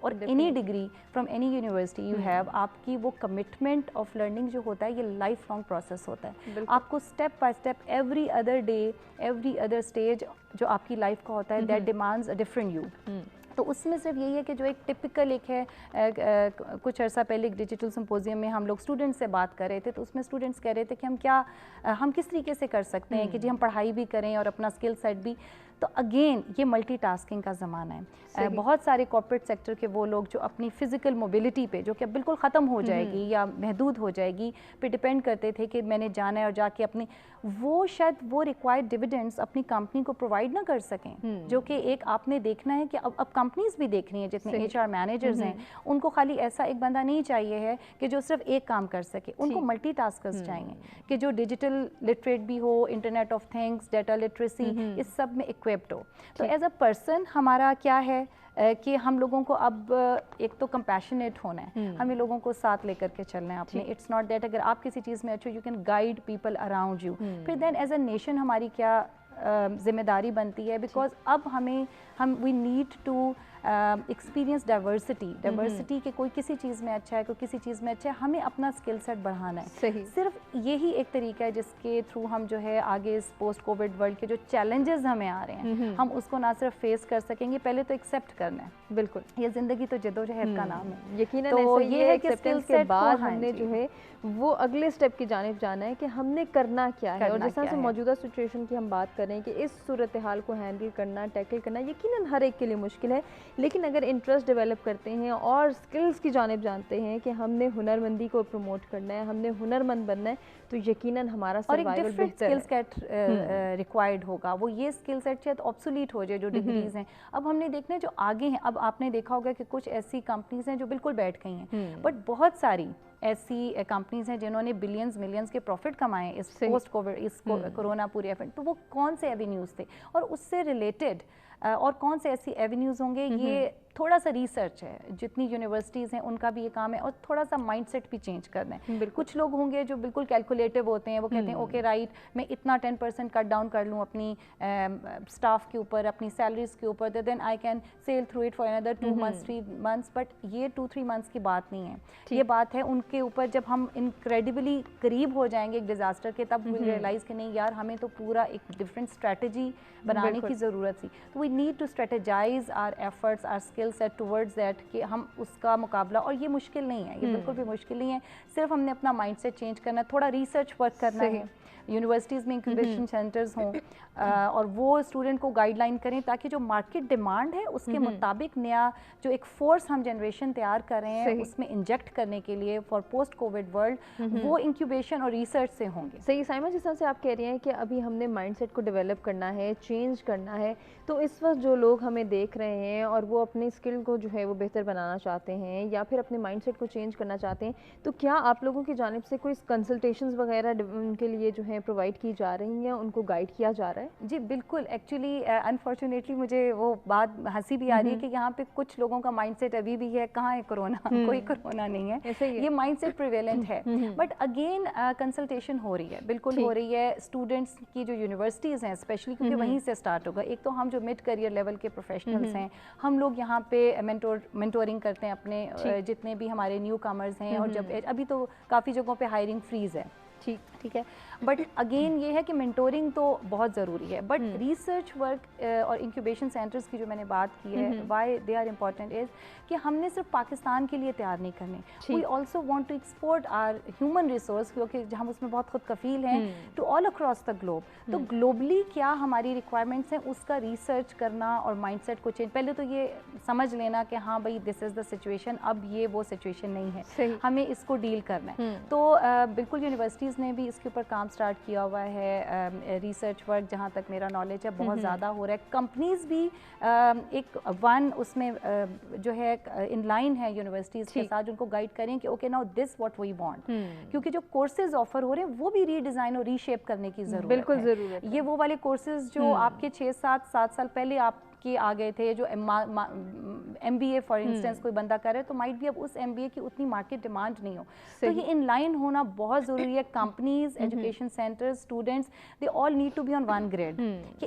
اور any degree from any university you have. آپ کی وہ کمٹمنٹ آف لرننگ جو ہوتا ہے یہ لائف لانگ پروسیس ہوتا ہے. آپ کو step by step every other day every other stage جو آپ کی لائف کا ہوتا ہے that demands a different you. تو اس میں صرف یہی ہے کہ جو ایک ٹپکل ایک ہے, کچھ عرصہ پہلے ایک ڈیجیٹل سمپوزیم میں ہم لوگ اسٹوڈنٹس سے بات کر رہے تھے, تو اس میں اسٹوڈنٹس کہہ رہے تھے کہ ہم کس طریقے سے کر سکتے ہیں کہ جی ہم پڑھائی بھی کریں اور اپنا اسکل سیٹ بھی. تو اگین یہ ملٹی ٹاسکنگ کا زمانہ ہے. بہت سارے کارپوریٹ سیکٹر کے وہ لوگ جو اپنی فزیکل موبلٹی پہ جو کہ بالکل ختم ہو جائے گی یا محدود ہو جائے گی پہ ڈپینڈ کرتے تھے کہ میں نے جانا ہے اور جا کے اپنی وہ شاید وہ ریکوائرڈ ڈویڈنڈس اپنی کمپنی کو پرووائڈ نہ کر سکیں, جو کہ ایک آپ نے دیکھنا ہے کہ اب کمپنیز بھی دیکھنی ہے جتنے ایچ آر مینیجرز ہیں ان کو خالی ایسا ایک بندہ نہیں چاہیے ہے کہ جو صرف ایک کام کر سکے, ان کو ملٹی ٹاسکرز چاہیے کہ جو ڈیجیٹل لٹریٹ بھی ہو, internet of things, data literacy, اس سب میں اکوپڈ ہو. تو ایز اے پرسن ہمارا کیا ہے کہ ہم لوگوں کو اب ایک تو کمپیشنیٹ ہونا ہے, ہمیں لوگوں کو ساتھ لے کر کے چلنا ہے اپنے. اٹس ناٹ دیٹ اگر آپ کسی چیز میں اچھے you can guide people around you. پھر دین ایز اے نیشن ہماری کیا ذمہ داری بنتی ہے, بیکاز اب we need to experience diversity کہ کوئی کسی چیز میں اچھا ہے, کوئی کسی چیز میں اچھا ہے, ہمیں اپنا اسکل سیٹ بڑھانا ہے. صرف یہی ایک طریقہ ہے جس کے تھرو ہم جو ہے آگے اس پوسٹ کووڈ ورلڈ کے جو چیلنجز ہمیں آ رہے ہیں ہم اس کو نہ صرف فیس کر سکیں گے, پہلے تو ایکسیپٹ کرنا ہے. بالکل, یہ زندگی تو جدوجہد کا نام ہے. یقیناً یہ ہے کہ اسکل کے بعد ہم نے جو ہے وہ اگلے اسٹیپ کی جانب جانا ہے کہ ہم نے کرنا کیا ہے. اور جس طرح سے موجودہ سچویشن کی ہم بات کر رہے ہیں کہ اس صورتحال کو ہینڈل کرنا, ٹیکل کرنا یقیناً ہر ایک کے لیے مشکل ہے, لیکن اگر انٹرسٹ ڈیولپ کرتے ہیں اور اسکلز کی جانب جانتے ہیں کہ ہم نے ہنرمندی کو پروموٹ کرنا ہے, ہم نے ہنرمند بننا ہے, تو یقیناً ہمارا سروائیول بہتر ہے. اسکل سیٹ ریکوائرڈ ہوگا, وہ یہ اسکل سیٹ شاید آبسولیٹ ہو جائے جو ڈگریز ہیں. اب ہم نے دیکھنا ہے جو آگے ہیں, اب آپ نے دیکھا ہوگا کہ کچھ ایسی کمپنیز ہیں جو بالکل بیٹھ گئی ہیں, بٹ بہت ساری ایسی کمپنیز ہیں جنہوں نے بلینز ملینز کے پروفٹ کمائے اس پوسٹ کووڈ اس کورونا پوری ایفنٹ. تو وہ کون سے ایونیوز تھے اور اس سے ریلیٹڈ اور کون سے ایسی ایونیوز ہوں گے, یہ تھوڑا سا ریسرچ ہے. جتنی یونیورسٹیز ہیں ان کا بھی یہ کام ہے, اور تھوڑا سا مائنڈ سیٹ بھی چینج کرنا ہے. کچھ لوگ ہوں گے جو بالکل کیلکولیٹو ہوتے ہیں, وہ کہتے ہیں اوکے رائٹ میں اتنا 10% کٹ ڈاؤن کر لوں اپنی اسٹاف کے اوپر, اپنی سیلریز کے اوپر, then I can sell through it for اندر 2 months 3 months. بٹ یہ 2-3 months کی بات نہیں ہے, یہ بات ہے ان کے اوپر جب ہم انکریڈیبلی قریب ہو جائیں گے ایک ڈیزاسٹر کے, تب وی ریئلائز کہ نہیں یار ہمیں تو پورا ایک ڈفرینٹ اسٹریٹجی بنانے کی ضرورت تھی. تو we need to strategize our efforts our skill set towards that کہ ہم اس کا مقابلہ, اور یہ مشکل نہیں ہے, یہ بالکل بھی مشکل نہیں ہے. صرف ہم نے اپنا مائنڈ سیٹ چینج کرنا ہے, تھوڑا ریسرچ ورک کرنا ہے, یونیورسٹیز میں انکیوبیشن سینٹرز ہوں اور وہ اسٹوڈنٹ کو گائیڈ لائن کریں تاکہ جو مارکیٹ ڈیمانڈ ہے اس کے مطابق نیا جو ایک فورس ہم جنریشن تیار کر رہے ہیں اس میں انجیکٹ کرنے کے لیے فار پوسٹ کووڈ ورلڈ, وہ انکیوبیشن اور ریسرچ سے ہوں گے. صحیح سائمہ, جس طرح سے آپ کہہ رہے ہیں کہ ابھی ہم نے مائنڈ سیٹ کو ڈیولپ کرنا ہے, چینج کرنا ہے, تو اس وقت جو لوگ ہمیں دیکھ رہے ہیں اور وہ اپنے اسکل کو جو ہے وہ بہتر بنانا چاہتے ہیں یا پھر اپنے مائنڈ سیٹ کو چینج کرنا چاہتے ہیں, تو کیا آپ لوگوں کی جانب سے کوئی کنسلٹیشنز وغیرہ ان کے لیے جو ہے پرووائڈ کی جا رہی ہیں, ان کو گائیڈ کیا جا رہا ہے؟ جی بالکل. ایکچولی انفارچونیٹلی مجھے وہ بات ہنسی بھی آ رہی ہے کہ یہاں پہ کچھ لوگوں کا مائنڈ سیٹ ابھی بھی ہے کہاں ہے کرونا, کوئی کرونا نہیں ہے, یہ مائنڈ سیٹ پریویلنٹ ہے. بٹ اگین کنسلٹیشن ہو رہی ہے, بالکل ہو رہی ہے. اسٹوڈنٹس کی جو یونیورسٹیز ہیں اسپیشلی کیونکہ وہیں سے اسٹارٹ ہوگا, ایک تو ہم جو مڈ کریئر لیول کے پروفیشنلس ہیں ہم لوگ یہاں پہ مینٹورنگ کرتے ہیں اپنے جتنے بھی ہمارے نیو کامرز ہیں, اور جب ابھی تو کافی جگہوں پہ ہائرنگ فریز ہے, ٹھیک ہے. بٹ اگین یہ ہے کہ مینٹورنگ تو بہت ضروری ہے, بٹ ریسرچ ورک اور انکیوبیشن سینٹرز کی جو میں نے بات کی ہے, why they are important is کہ ہم نے صرف پاکستان کے لیے تیار نہیں کرنے, we also want to export our human resource, کیونکہ ہم اس میں بہت خود کفیل ہیں, to all across the globe. تو گلوبلی کیا ہماری ریکوائرمنٹس ہیں اس کا ریسرچ کرنا اور مائنڈ سیٹ کو چینج, پہلے تو یہ سمجھ لینا کہ ہاں بھائی دس از دا سچویشن, اب یہ وہ سچویشن نہیں ہے, ہمیں اس کو ڈیل کرنا ہے. تو بالکل یونیورسٹیز نے بھی اس کے اوپر کام اسٹارٹ کیا ہوا ہے. ریسرچ ورک جہاں تک میرا نالج ہے بہت زیادہ ہو رہا ہے. کمپنیز بھی ایک اس میں جو ہے ان لائن ہے یونیورسٹیز کے ساتھ, جن کو گائیڈ کریں کہ okay now this what we want, کیونکہ جو کورسز آفر ہو رہے ہیں وہ بھی ری ڈیزائن اور ری شیپ کرنے کی ضرورت ہے. بالکل ضرورت ہے. یہ وہ والے کورسز جو آپ کے 6-7 سال پہلے آپ کے آ گئے تھے, جو M B A for instance کوئی بندہ کر رہے تو مائٹ بھی اب اس ایم بی اے کی اتنی مارکیٹ ڈیمانڈ نہیں ہو. تو یہ ان لائن ہونا بہت ضروری ہے. Companies, education centres, students, they all need to be on one grade, کہ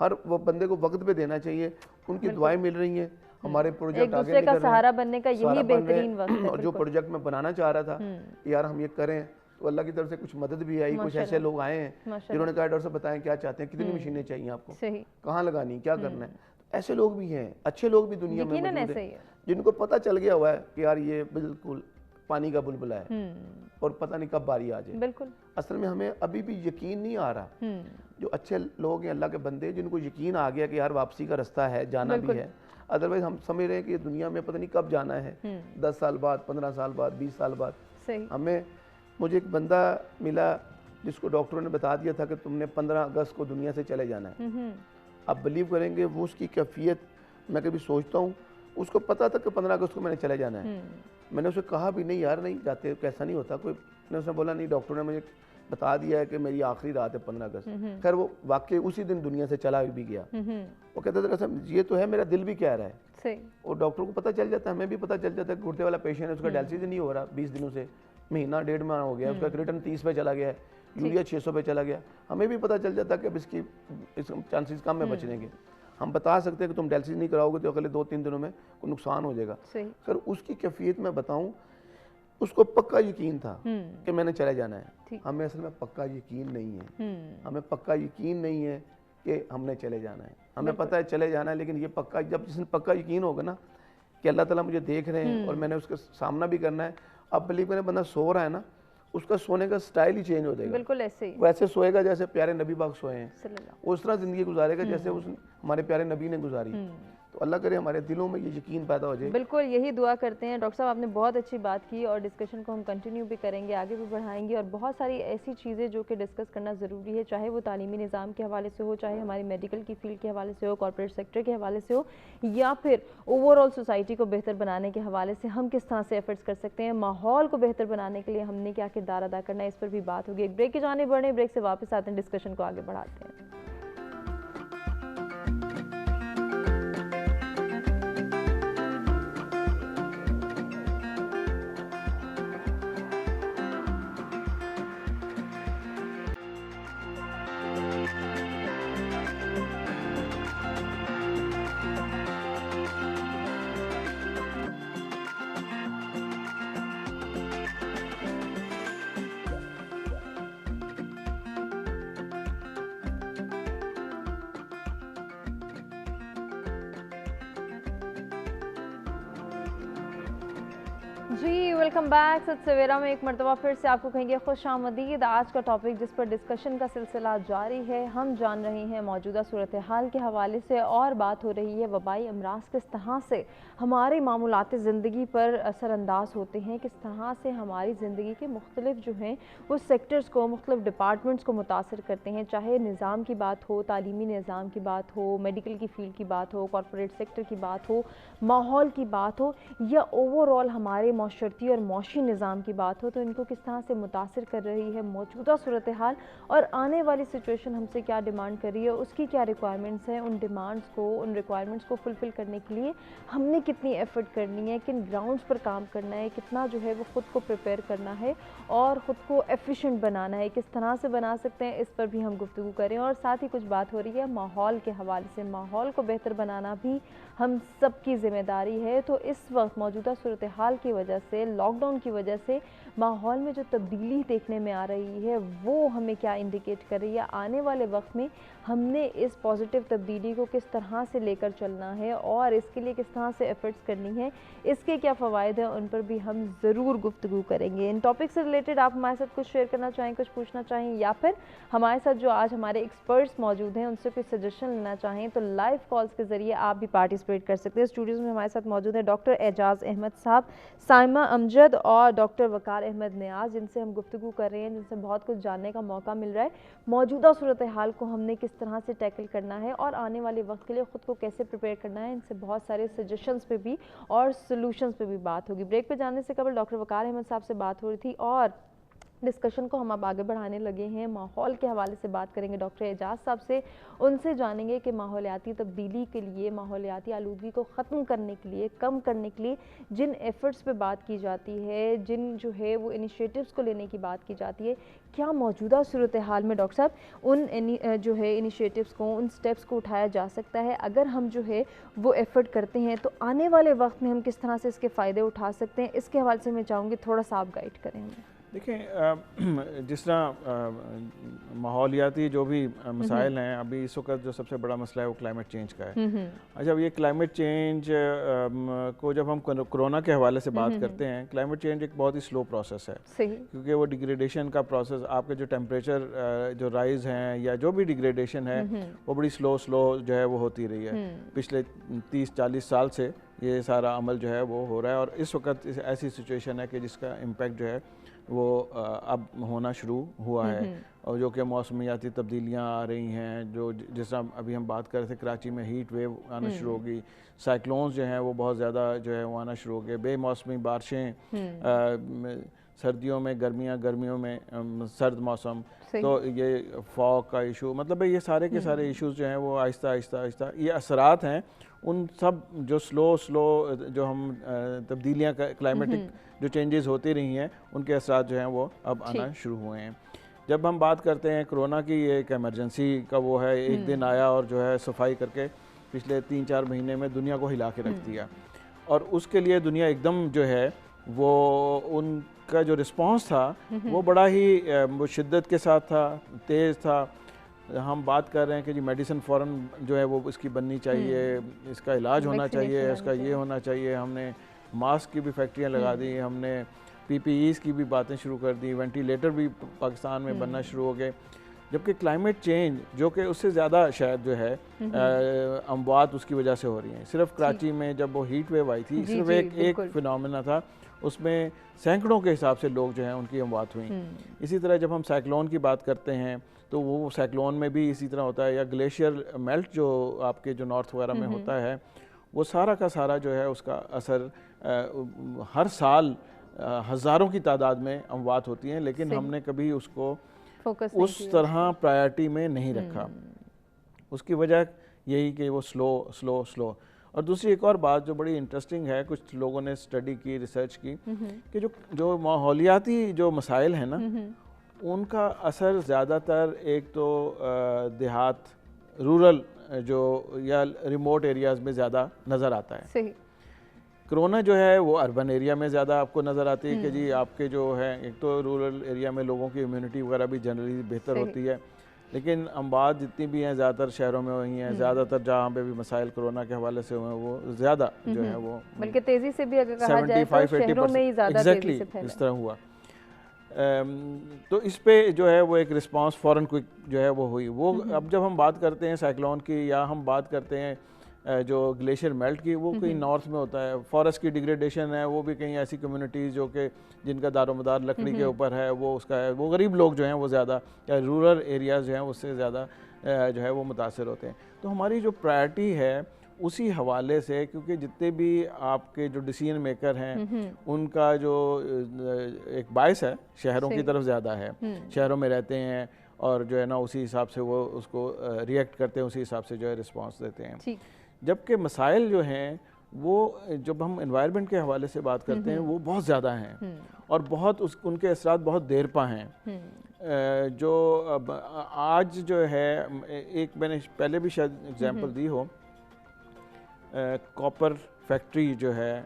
ہر وہ بندے کو وقت پہ دینا چاہیے. ان کی دعائیں مل رہی ہیں, ہمارے پروجیکٹ ایک دوسرے کا سہارا بننے کا یہی بہترین وقت ہے. اور جو پروجیکٹ میں بنانا چاہ رہا تھا یار ہم یہ کریں, تو اللہ کی طرف سے کچھ مدد بھی آئی. کچھ ایسے لوگ آئے ہیں جنہوں نے کہا ڈاکٹر صاحب بتائیں کیا چاہتے ہیں, کتنی مشینیں چاہیے آپ کو, کہاں لگانی, کیا کرنا ہے. ایسے لوگ بھی ہیں, اچھے لوگ بھی دنیا میں موجود ہیں جن کو پتہ چل گیا ہوا ہے کہ یار یہ بالکل پانی کا بلبلہ ہے اور پتہ نہیں کب باری آ جائے. بالکل اصل میں ہمیں ابھی بھی یقین نہیں آ رہا. جو اچھے لوگ ہیں اللہ کے بندے, جن کو یقین آ گیا کہ یار واپسی کا رستہ ہے, جانا بھی ہے. ادروائز ہم سمجھ رہے ہیں کہ دنیا میں پتہ نہیں کب جانا ہے, 10 سال بعد, 15 سال بعد, 20 سال بعد. مجھے ایک بندہ ملا جس کو ڈاکٹروں نے بتا دیا تھا کہ تم نے 15 اگست کو دنیا سے چلے جانا ہے. آپ بلیو کریں گے وہ اس کی کیفیت میں کبھی سوچتا ہوں, اس کو پتا تھا کہ 15 اگست کو میں نے چلے جانا ہے. میں نے اسے کہا بھی نہیں یار نہیں جاتے, کیسا نہیں ہوتا کوئی. اس نے بولا نہیں ڈاکٹر نے مجھے بتا دیا ہے کہ میری آخری رات ہے 15 اگست. خیر وہ واقعی اسی دن دنیا سے چلا بھی گیا. وہ کہتا تھا یہ تو ہے, میرا دل بھی کہہ رہا ہے. اور ڈاکٹر کو پتہ چل جاتا ہے, ہمیں بھی پتہ چل جاتا ہے کہ گردے والا پیشنٹ ہے, اس کا ڈائلسس نہیں ہو رہا 20 دنوں سے, مہینہ 1.5 مہینہ ہو گیا, اس کا کریٹن 30 پہ چلا گیا ہے, یوریا 600 پہ چلا گیا. ہمیں بھی پتہ چل جاتا ہے کہ اب اس کی چانسز کم ہے بچنے کے. ہم بتا سکتے ہیں کہ تم ڈائلسس نہیں کراؤ گے تو اگلے 2-3 دنوں میں کوئی نقصان ہو جائے گا. خیر اس کی کیفیت میں بتاؤں, اس کو پکا یقین تھا کہ میں نے چلے جانا ہے. ہمیں اصل میں پکا یقین نہیں ہے, ہمیں پکا یقین نہیں ہے کہ ہم نے چلے جانا ہے. ہمیں پتہ ہے چلے جانا ہے, لیکن یہ پکا, جب جس نے پکا یقین ہوگا نا کہ اللہ تعالیٰ مجھے دیکھ رہے ہیں اور میں نے اس کا سامنا بھی کرنا ہے. اب بلیو کریں, بندہ سو رہا ہے نا, اس کا سونے کا سٹائل ہی چینج ہو جائے گا. بالکل ایسے ہی, ویسے سوئے گا جیسے پیارے نبی پاک سوئے ہیں, وہ اس طرح زندگی گزارے گا جیسے ہمارے پیارے نبی نے گزاری. تو اللہ کرے ہمارے دلوں میں یہ یقین پیدا ہو جائے. بالکل یہی دعا کرتے ہیں. ڈاکٹر صاحب آپ نے بہت اچھی بات کی اور ڈسکشن کو ہم کنٹینیو بھی کریں گے, آگے بھی بڑھائیں گے, اور بہت ساری ایسی چیزیں جو کہ ڈسکس کرنا ضروری ہے, چاہے وہ تعلیمی نظام کے حوالے سے ہو, چاہے ہماری میڈیکل کی فیلڈ کے حوالے سے ہو, کارپوریٹ سیکٹر کے حوالے سے ہو, یا پھر اوور آل سوسائٹی کو بہتر بنانے کے حوالے سے ہم کس طرح سے ایفرٹس کر سکتے ہیں, ماحول کو بہتر بنانے کے لیے ہم نے کیا کردار ادا کرنا ہے, اس پر بھی بات ہوگی. ایک بریک کی جانب بڑھیں, بریک سے واپس آتے ہیں, ڈسکشن کو آگے بڑھاتے ہیں. جی ویلکم بیک. سچ سویرا میں ایک مرتبہ پھر سے آپ کو کہیں گے خوش آمدید. آج کا ٹاپک جس پر ڈسکشن کا سلسلہ جاری ہے, ہم جان رہے ہیں موجودہ صورتحال کے حوالے سے, اور بات ہو رہی ہے وبائی امراض کس طرح سے ہمارے معمولات زندگی پر اثر انداز ہوتے ہیں, کس طرح سے ہماری زندگی کے مختلف جو ہیں وہ سیکٹرز کو, مختلف ڈپارٹمنٹس کو متاثر کرتے ہیں, چاہے نظام کی بات ہو, تعلیمی نظام کی بات ہو, میڈیکل کی فیلڈ کی بات ہو, کارپوریٹ سیکٹر کی بات ہو, ماحول کی بات ہو, یا اوور آل ہمارے معاشرتی اور معاشی نظام کی بات ہو. تو ان کو کس طرح سے متاثر کر رہی ہے موجودہ صورتحال, اور آنے والی سچویشن ہم سے کیا ڈیمانڈ کر رہی ہے, اس کی کیا ریکوائرمنٹس ہیں. ان ڈیمانڈس کو, ان ریکوائرمنٹس کو فلفل کرنے کے لیے ہم نے کتنی ایفرٹ کرنی ہے, کن گراؤنڈز پر کام کرنا ہے, کتنا جو ہے وہ خود کو پریپیئر کرنا ہے اور خود کو ایفیشینٹ بنانا ہے, کس طرح سے بنا سکتے ہیں, اس پر بھی ہم گفتگو کریں. اور ساتھ ہی کچھ بات ہو رہی ہے ماحول کے حوالے سے, ماحول کو بہتر بنانا بھی ہم سب کی ذمہ داری ہے. تو اس وقت موجودہ صورتحال کی وجہ سے, لاک ڈاؤن کی وجہ سے ماحول میں جو تبدیلی دیکھنے میں آ رہی ہے وہ ہمیں کیا انڈیکیٹ کر رہی ہے, آنے والے وقت میں ہم نے اس پازیٹیو تبدیلی کو کس طرح سے لے کر چلنا ہے اور اس کے لیے کس طرح سے ایفرٹس کرنی ہے, اس کے کیا فوائد ہیں, ان پر بھی ہم ضرور گفتگو کریں گے. ان ٹاپک سے ریلیٹڈ آپ ہمارے ساتھ کچھ شیئر کرنا چاہیں, کچھ پوچھنا چاہیں, یا پھر ہمارے ساتھ جو آج ہمارے ایکسپرٹس موجود ہیں ان سے کوئی سجیشن لینا چاہیں, تو لائیو کالز کے ذریعے آپ بھی پارٹیسپیٹ کر سکتے ہیں. اسٹوڈیوز میں ہمارے ساتھ موجود ہیں ڈاکٹر اعجاز احمد صاحب, سائمہ امجد اور ڈاکٹر وقار احمد نیاز, جن سے ہم گفتگو کر رہے ہیں, جن سے بہت کچھ جاننے کا موقع مل رہا ہے. موجودہ صورتحال کو ہم نے کس طرح سے ٹیکل کرنا ہے اور آنے والے وقت کے لیے خود کو کیسے پریپیئر کرنا ہے, ان سے بہت سارے سجیشنز پہ بھی اور سولوشنز پہ بھی بات ہوگی. بریک پہ جانے سے قبل ڈاکٹر وقار احمد صاحب سے بات ہو رہی تھی, اور ڈسکشن کو ہم اب آگے بڑھانے لگے ہیں، ماحول کے حوالے سے بات کریں گے ڈاکٹر اعجاز صاحب سے، ان سے جانیں گے کہ ماحولیاتی تبدیلی کے لیے، ماحولیاتی آلودگی کو ختم کرنے کے لیے، کم کرنے کے لیے جن ایفرٹس پہ بات کی جاتی ہے، جن جو ہے وہ انیشیٹوز کو لینے کی بات کی جاتی ہے، کیا موجودہ صورتحال میں ڈاکٹر صاحب ان جو ہے انیشیٹوز کو، ان سٹیپس کو اٹھایا جا سکتا ہے؟ اگر ہم جو ہے وہ ایفرٹ کرتے ہیں تو آنے والے وقت میں ہم کس طرح سے اس کے فائدے اٹھا سکتے ہیں؟ اس کے حوالے سے میں چاہوں گی تھوڑا سا آپ گائیڈ کریں ہمیں۔ دیکھیں، جس طرح ماحولیاتی جو بھی مسائل ہیں، ابھی اس وقت جو سب سے بڑا مسئلہ ہے وہ کلائمیٹ چینج کا ہے۔ اچھا، یہ کلائمیٹ چینج کو جب ہم کرونا کے حوالے سے بات کرتے ہیں، کلائمیٹ چینج ایک بہت ہی سلو پروسیس ہے، کیونکہ وہ ڈیگریڈیشن کا پروسیس، آپ کے جو ٹیمپریچر جو رائز ہیں یا جو بھی ڈیگریڈیشن ہے وہ بڑی سلو جو ہے وہ ہوتی رہی ہے۔ پچھلے 30-40 سال سے یہ سارا عمل جو ہے وہ ہو رہا ہے، اور اس وقت ایسی سچویشن ہے کہ جس کا امپیکٹ جو ہے وہ اب ہونا شروع ہوا ہے، اور جو کہ موسمیاتی تبدیلیاں آ رہی ہیں، جو جس طرح ابھی ہم بات کر رہے تھے کراچی میں ہیٹ ویو آنا شروع ہو گئی، سائیکلونز جو ہیں وہ بہت زیادہ جو ہے وہ آنا شروع ہو گئے، بے موسمی بارشیں، سردیوں میں گرمیوں میں سرد موسم، تو یہ فاگ کا ایشو، مطلب یہ سارے کے سارے ایشوز جو ہیں وہ آہستہ آہستہ یہ اثرات ہیں ان سب جو سلو جو ہم تبدیلیاں کلائمیٹک جو چینجز ہوتی رہی ہیں ان کے اثرات جو ہیں وہ اب آنا شروع ہوئے ہیں۔ جب ہم بات کرتے ہیں کرونا کی، یہ ایک ایمرجنسی کا وہ ہے، ایک دن آیا اور جو ہے صفائی کر کے پچھلے 3-4 مہینے میں دنیا کو ہلا کے رکھ دیا، اور اس کے لیے دنیا ایک دم جو ہے وہ ان کا جو رسپانس تھا وہ بڑا ہی شدت کے ساتھ تھا، تیز تھا۔ ہم بات کر رہے ہیں کہ جی میڈیسن فوراً جو ہے وہ اس کی بننی چاہیے، اس کا علاج ہونا چاہیے، اس کا یہ ہونا چاہیے، ہم نے ماسک کی بھی فیکٹریاں لگا دی، ہم نے PPEs کی بھی باتیں شروع کر دی، وینٹیلیٹر بھی پاکستان میں بننا شروع ہو گئے، جبکہ کلائمیٹ چینج جو کہ اس سے زیادہ شاید جو ہے اموات اس کی وجہ سے ہو رہی ہیں۔ صرف کراچی میں جب وہ ہیٹ ویو آئی تھی، صرف ایک فینومینا تھا، اس میں سینکڑوں کے حساب سے لوگ جو ہیں ان کی اموات ہوئیں۔ اسی طرح جب ہم سائیکلون کی بات کرتے ہیں تو وہ سائیکلون میں بھی اسی طرح ہوتا ہے، یا گلیشیئر میلٹ جو آپ کے جو نارتھ وغیرہ میں ہوتا ہے، وہ سارا کا سارا جو ہے اس کا اثر ہر سال ہزاروں کی تعداد میں اموات ہوتی ہیں، لیکن ہم نے کبھی اس کو اس طرح پرائرٹی میں نہیں رکھا۔ اس کی وجہ یہی کہ وہ سلو۔ اور دوسری ایک اور بات جو بڑی انٹرسٹنگ ہے، کچھ لوگوں نے اسٹڈی کی، ریسرچ کی، کہ جو ماحولیاتی جو مسائل ہیں نا، ان کا اثر زیادہ تر ایک تو دیہات، رورل جو یا ریموٹ ایریاز میں زیادہ نظر آتا ہے۔ صحیح۔ کرونا جو ہے وہ اربن ایریا میں زیادہ آپ کو نظر آتی ہے، کہ جی آپ کے جو ہے ایک تو رورل ایریا میں لوگوں کی امیونٹی وغیرہ بھی جنرلی بہتر ہوتی ہے، لیکن اموات جتنی بھی ہیں زیادہ تر شہروں میں ہوئی ہیں، زیادہ تر جہاں پہ بھی مسائل کرونا کے حوالے سے ہوئے ہیں وہ زیادہ جو ہے وہ بلکہ تیزی سے بھی اگر کہا جائے تو شہروں میں ہی زیادہ تیزی سے پھیلا، اس طرح ہوا۔ تو اس پہ جو ہے وہ ایک رسپانس فوراً کوئک جو ہے وہ ہوئی۔ وہ اب جب ہم بات کرتے ہیں سائیکلون کی، یا ہم بات کرتے ہیں جو گلیشیئر میلٹ کی، وہ کہیں نارتھ میں ہوتا ہے، فارسٹ کی ڈیگریڈیشن ہے، وہ بھی کہیں ایسی کمیونٹیز جو کہ جن کا دار و مدار لکڑی کے اوپر ہے، وہ اس کا ہے، وہ غریب لوگ جو ہیں وہ زیادہ، یا رورل ایریاز جو ہیں اس سے زیادہ جو ہے وہ متاثر ہوتے ہیں۔ تو ہماری جو پرائرٹی ہے اسی حوالے سے، کیونکہ جتنے بھی آپ کے جو ڈیسیژن میکر ہیں ان کا جو ایک باعث ہے شہروں کی طرف زیادہ ہے، شہروں میں رہتے ہیں، اور جو ہے نا اسی حساب سے وہ اس کو ریئیکٹ کرتے ہیں، اسی حساب سے جو ہے رسپانس دیتے ہیں۔ جبکہ مسائل جو ہیں وہ جب ہم انوائرمنٹ کے حوالے سے بات کرتے ہیں وہ بہت زیادہ ہیں، اور بہت ان کے اثرات بہت دیر پا ہیں۔ جو آج جو ہے، ایک میں نے پہلے بھی شاید اگزامپل دی ہو، کاپر فیکٹری جو ہے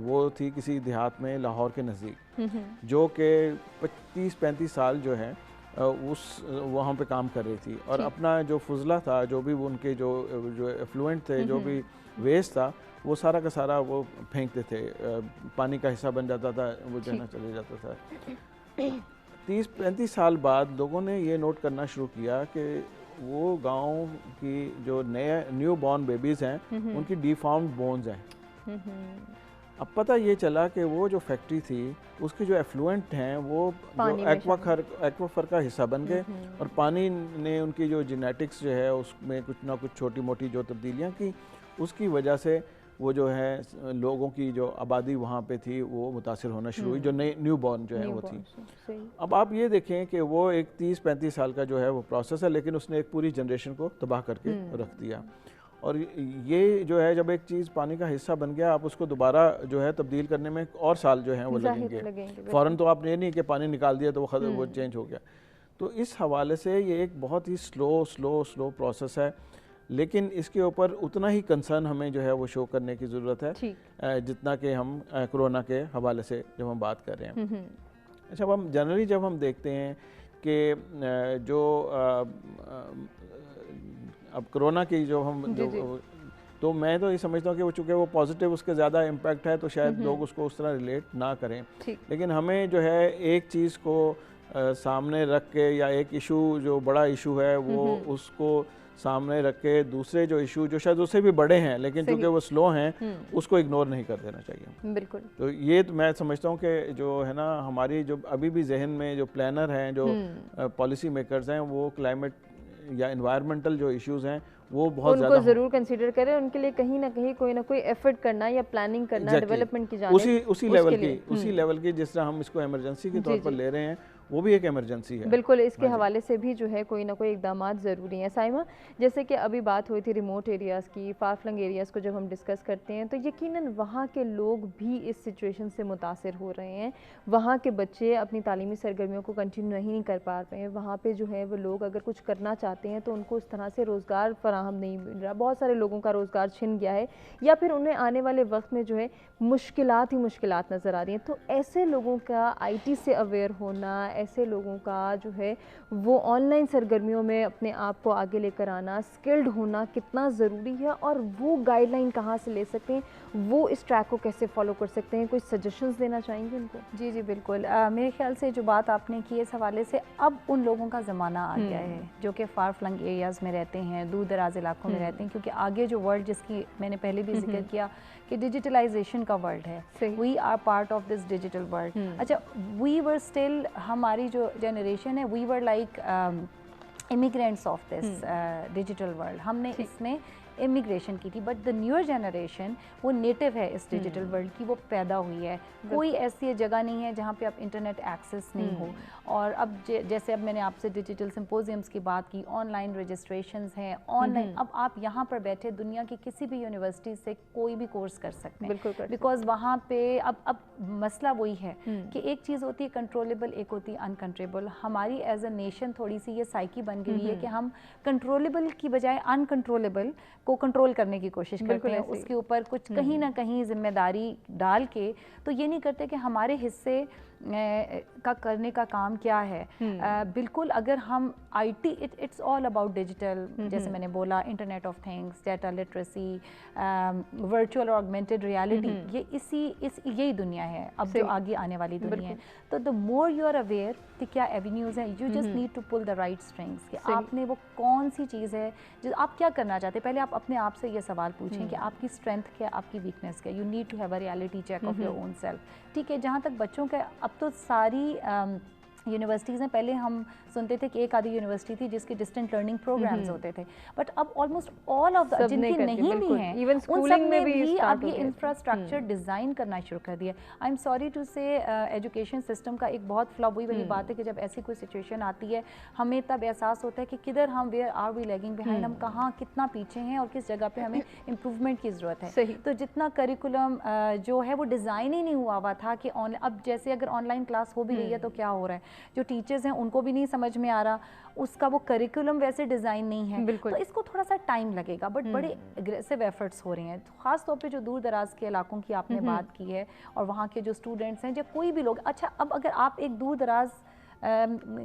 وہ تھی کسی دیہات میں لاہور کے نزدیک، جو کہ 30-35 سال جو ہے وہاں پہ کام کر رہی تھی، اور اپنا جو فضلہ تھا، جو بھی ان کے جو ایفلوئنٹ تھے، جو بھی ویسٹ تھا، وہ سارا کا سارا وہ پھینکتے تھے، پانی کا حصہ بن جاتا تھا، وہ جو ہے نا چلے جاتا تھا۔ 30-35 سال بعد لوگوں نے یہ نوٹ کرنا شروع کیا کہ وہ گاؤں کی جو نیو بورن بیبیز ہیں ان کی ڈیفارمڈ بونز ہیں۔ اب پتہ یہ چلا کہ وہ جو فیکٹری تھی اس کے جو ایفلوئنٹ ہیں وہ ایکوافر کا حصہ بن گئے، اور پانی نے ان کی جو جینیٹکس جو ہے اس میں کچھ نہ کچھ چھوٹی موٹی جو تبدیلیاں کی، اس کی وجہ سے وہ جو ہے لوگوں کی جو آبادی وہاں پہ تھی وہ متاثر ہونا شروع ہوئی, جو نیو بورن جو ہے وہ تھی. اب آپ یہ دیکھیں کہ وہ ایک 30-35 سال کا جو ہے وہ پروسیس ہے, لیکن اس نے ایک پوری جنریشن کو تباہ کر کے رکھ دیا. اور یہ جو ہے جب ایک چیز پانی کا حصہ بن گیا, آپ اس کو دوبارہ جو ہے تبدیل کرنے میں اور سال جو ہیں وہ لگیں گے. فوراً تو آپ یہ نہیں کہ پانی نکال دیا تو وہ چینج ہو گیا. تو اس حوالے سے یہ ایک بہت ہی سلو پروسیس ہے, لیکن اس کے اوپر اتنا ہی کنسرن ہمیں جو ہے وہ شو کرنے کی ضرورت ہے جتنا کہ ہم کرونا کے حوالے سے جب ہم بات کر رہے ہیں. اچھا, اب ہم جنرلی جب ہم دیکھتے ہیں کہ جو اب کرونا کی جو ہم تو میں تو یہ سمجھتا ہوں کہ وہ چونکہ وہ پازیٹیو اس کے زیادہ امپیکٹ ہے تو شاید لوگ اس کو اس طرح ریلیٹ نہ کریں, لیکن ہمیں جو ہے ایک چیز کو سامنے رکھ کے, یا ایک ایشو جو بڑا ایشو ہے وہ اس کو سامنے رکھ کے دوسرے جو ایشو جو شاید اس سے بھی بڑے ہیں لیکن چونکہ وہ سلو ہیں اس کو اگنور نہیں کر دینا چاہیے. بالکل. تو یہ میں سمجھتا ہوں کہ جو ہے نا ہماری جو ابھی بھی ذہن میں جو پلانر ہیں, جو پالیسی میکرز ہیں, وہ کلائمیٹ یا انوائرمنٹل جو ایشوز ہیں وہ بہت زیادہ ان کو ضرور کنسیڈر کریں, ان کے لیے کہیں نہ کہیں کوئی نہ کوئی ایفرٹ کرنا یا پلاننگ کرنا ڈیولپمنٹ کی جانب اسی لیول کی جس طرح ہم اس کو ایمرجنسی کے طور پر لے رہے ہیں وہ بھی ایک ایمرجنسی ہے. بالکل, اس کے حوالے سے بھی جو ہے کوئی نہ کوئی اقدامات ضروری ہیں. سائمہ, جیسے کہ ابھی بات ہوئی تھی ریموٹ ایریاز کی, فار فلنگ ایریاز کو جب ہم ڈسکس کرتے ہیں تو یقیناً وہاں کے لوگ بھی اس سچویشن سے متاثر ہو رہے ہیں. وہاں کے بچے اپنی تعلیمی سرگرمیوں کو کنٹینیو نہیں کر پا رہے ہیں. وہاں پہ جو ہے وہ لوگ اگر کچھ کرنا چاہتے ہیں تو ان کو اس طرح سے روزگار فراہم نہیں مل رہا. بہت سارے لوگوں کا روزگار چھن گیا ہے, یا پھر انہیں آنے والے وقت میں جو ہے مشکلات ہی مشکلات نظر آ رہی ہیں. تو ایسے لوگوں کا آئی ٹی سے اویئر ہونا, ایسے لوگوں کا جو ہے وہ آن لائن سرگرمیوں میں اپنے آپ کو آگے لے کر آنا, اسکلڈ ہونا کتنا ضروری ہے, اور وہ گائیڈ لائن کہاں سے لے سکتے ہیں, وہ اس ٹریک کو کیسے فالو کر سکتے ہیں, کوئی سجیشنز دینا چاہیں گے ان کو؟ جی بالکل. میرے خیال سے جو بات آپ نے کی اس حوالے سے, اب ان لوگوں کا زمانہ آ گیا ہے جو کہ فار فلنگ ایریاز میں رہتے ہیں, دور دراز علاقوں میں رہتے ہیں, کیونکہ آگے جو ورلڈ جس کی میں نے پہلے بھی ذکر کیا کہ ڈیجیٹلائزیشن کا ورلڈ ہے, we are part of this digital world. اچھا, وی ور اسٹل, ہماری جو جنریشن ہے, we were like immigrants of this digital world. ہم نے اس میں امیگریشن کی تھی, بٹ دا نیور جنریشن وہ نیٹو ہے اس ڈیجیٹل ورلڈ کی, وہ پیدا ہوئی ہے. کوئی ایسی جگہ نہیں ہے جہاں پہ اب انٹرنیٹ ایکسیس نہیں ہو. اور اب جیسے اب میں نے آپ سے ڈیجیٹل سمپوزیمز کی بات کی, آن لائن رجسٹریشنز ہیں, آن لائن اب آپ یہاں پر بیٹھے دنیا کی کسی بھی یونیورسٹی سے کوئی بھی کورس کر سکتے ہیں, بیکاز وہاں پہ اب مسئلہ وہی ہے کہ ایک چیز ہوتی ہے کنٹرولیبل, ایک ہوتی ہے انکنٹرولبل. ہماری ایز اے نیشن تھوڑی سی یہ سائیکی بن گئی ہے کہ ہم کنٹرولیبل کی بجائے انکنٹرولیبل کو کنٹرول کرنے کی کوشش کرتے ہیں, اس کے اوپر کچھ کہیں نہ کہیں ذمہ داری ڈال کے, تو یہ نہیں کرتے کہ ہمارے حصے کا کرنے کا کام کیا ہے. بالکل, اگر ہم I T, it's all about digital, جیسے میں نے بولا internet of things, data literacy, virtual اور آگمنٹڈ ریالٹی, یہ یہی دنیا ہے اب جو آگے آنے والی دنیا ہے. تو the more you are aware کہ کیا ایونیوز ہیں, you just need to pull the right strings کہ آپ نے وہ کون سی چیز ہے جو آپ کیا کرنا چاہتے ہیں. پہلے آپ اپنے آپ سے یہ سوال پوچھیں کہ آپ کی اسٹرینتھ کیا, آپ کی ویکنیس کیا. You need to have a reality check of your own self. ٹھیک ہے, جہاں تک بچوں کا, اب تو ساری یونیورسٹیز ہیں, پہلے ہم سنتے تھے کہ ایک آدھی یونیورسٹی تھی جس کے ڈسٹنٹ لرننگ پروگرامز ہوتے تھے, بٹ اب آلموسٹ آل آف دا جن کی نہیں بھی ہیں ان سب میں بھی اب یہ انفراسٹرکچر ڈیزائن کرنا شروع کر دیا. آئی ایم سوری ٹو سے ایجوکیشن سسٹم کا ایک بہت فلا وہی والی بات ہے کہ جب ایسی کوئی سچویشن آتی ہے ہمیں تب احساس ہوتا ہے کہ کدھر ہم, where are we lagging behind, ہم کہاں کتنا پیچھے ہیں اور کس جگہ پہ ہمیں امپروومنٹ کی ضرورت ہے. تو جتنا کریکولم جو ہے وہ ڈیزائن ہی نہیں ہوا ہوا تھا کہ اب جیسے اگر آن لائن کلاس ہو بھی رہی ہے تو کیا ہو رہا ہے, جو ٹیچرز ہیں ان کو بھی نہیں سمجھ میں آ رہا, اس کا وہ کریکولم ویسے ڈیزائن نہیں ہے. تو اس کو تھوڑا سا ٹائم لگے گا, بٹ بڑے اگریسو ایفرٹس ہو رہے ہیں, خاص طور پہ جو دور دراز کے علاقوں کی آپ نے بات کی ہے, اور وہاں کے جو اسٹوڈنٹس ہیں, جو کوئی بھی لوگ. اچھا, اب اگر آپ ایک دور دراز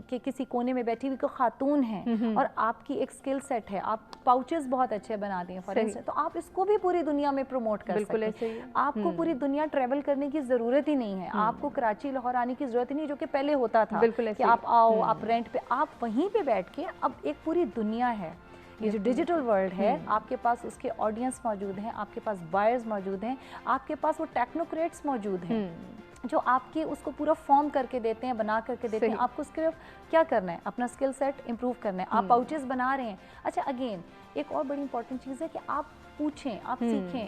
کہ کسی کونے میں بیٹھی ہوئی کوئی خاتون ہیں اور آپ کی ایک سکل سیٹ ہے, آپ پاؤچز بہت اچھے بناتے ہیں فار انسٹنس, تو آپ اس کو بھی پوری دنیا میں پروموٹ کر سکتے ہیں. آپ کو پوری دنیا ٹریول کرنے کی ضرورت ہی نہیں ہے, آپ کو کراچی لاہور آنے کی ضرورت ہی نہیں, جو کہ پہلے ہوتا تھا کہ آپ آؤ, آپ رینٹ پہ, آپ وہیں پہ بیٹھ کے, اب ایک پوری دنیا ہے. یہ جو ڈیجیٹل ورلڈ ہے, آپ کے پاس اس کے آڈینس موجود ہیں, آپ کے پاس بائرز موجود ہیں, آپ کے پاس وہ ٹیکنوکریٹس موجود ہیں جو آپ کے اس کو پورا فارم کر کے دیتے ہیں, بنا کر کے دیتے ہیں. آپ کو اس کے کیا کرنا ہے, اپنا سکل سیٹ امپروو کرنا ہے. آپ پاؤچز بنا رہے ہیں. اچھا, اگین ایک اور بڑی امپورٹنٹ چیز ہے کہ آپ پوچھیں, آپ سیکھیں.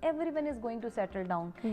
everyone is going to settle down.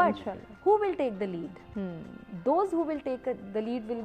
But who will take the lead? Those who will take the lead will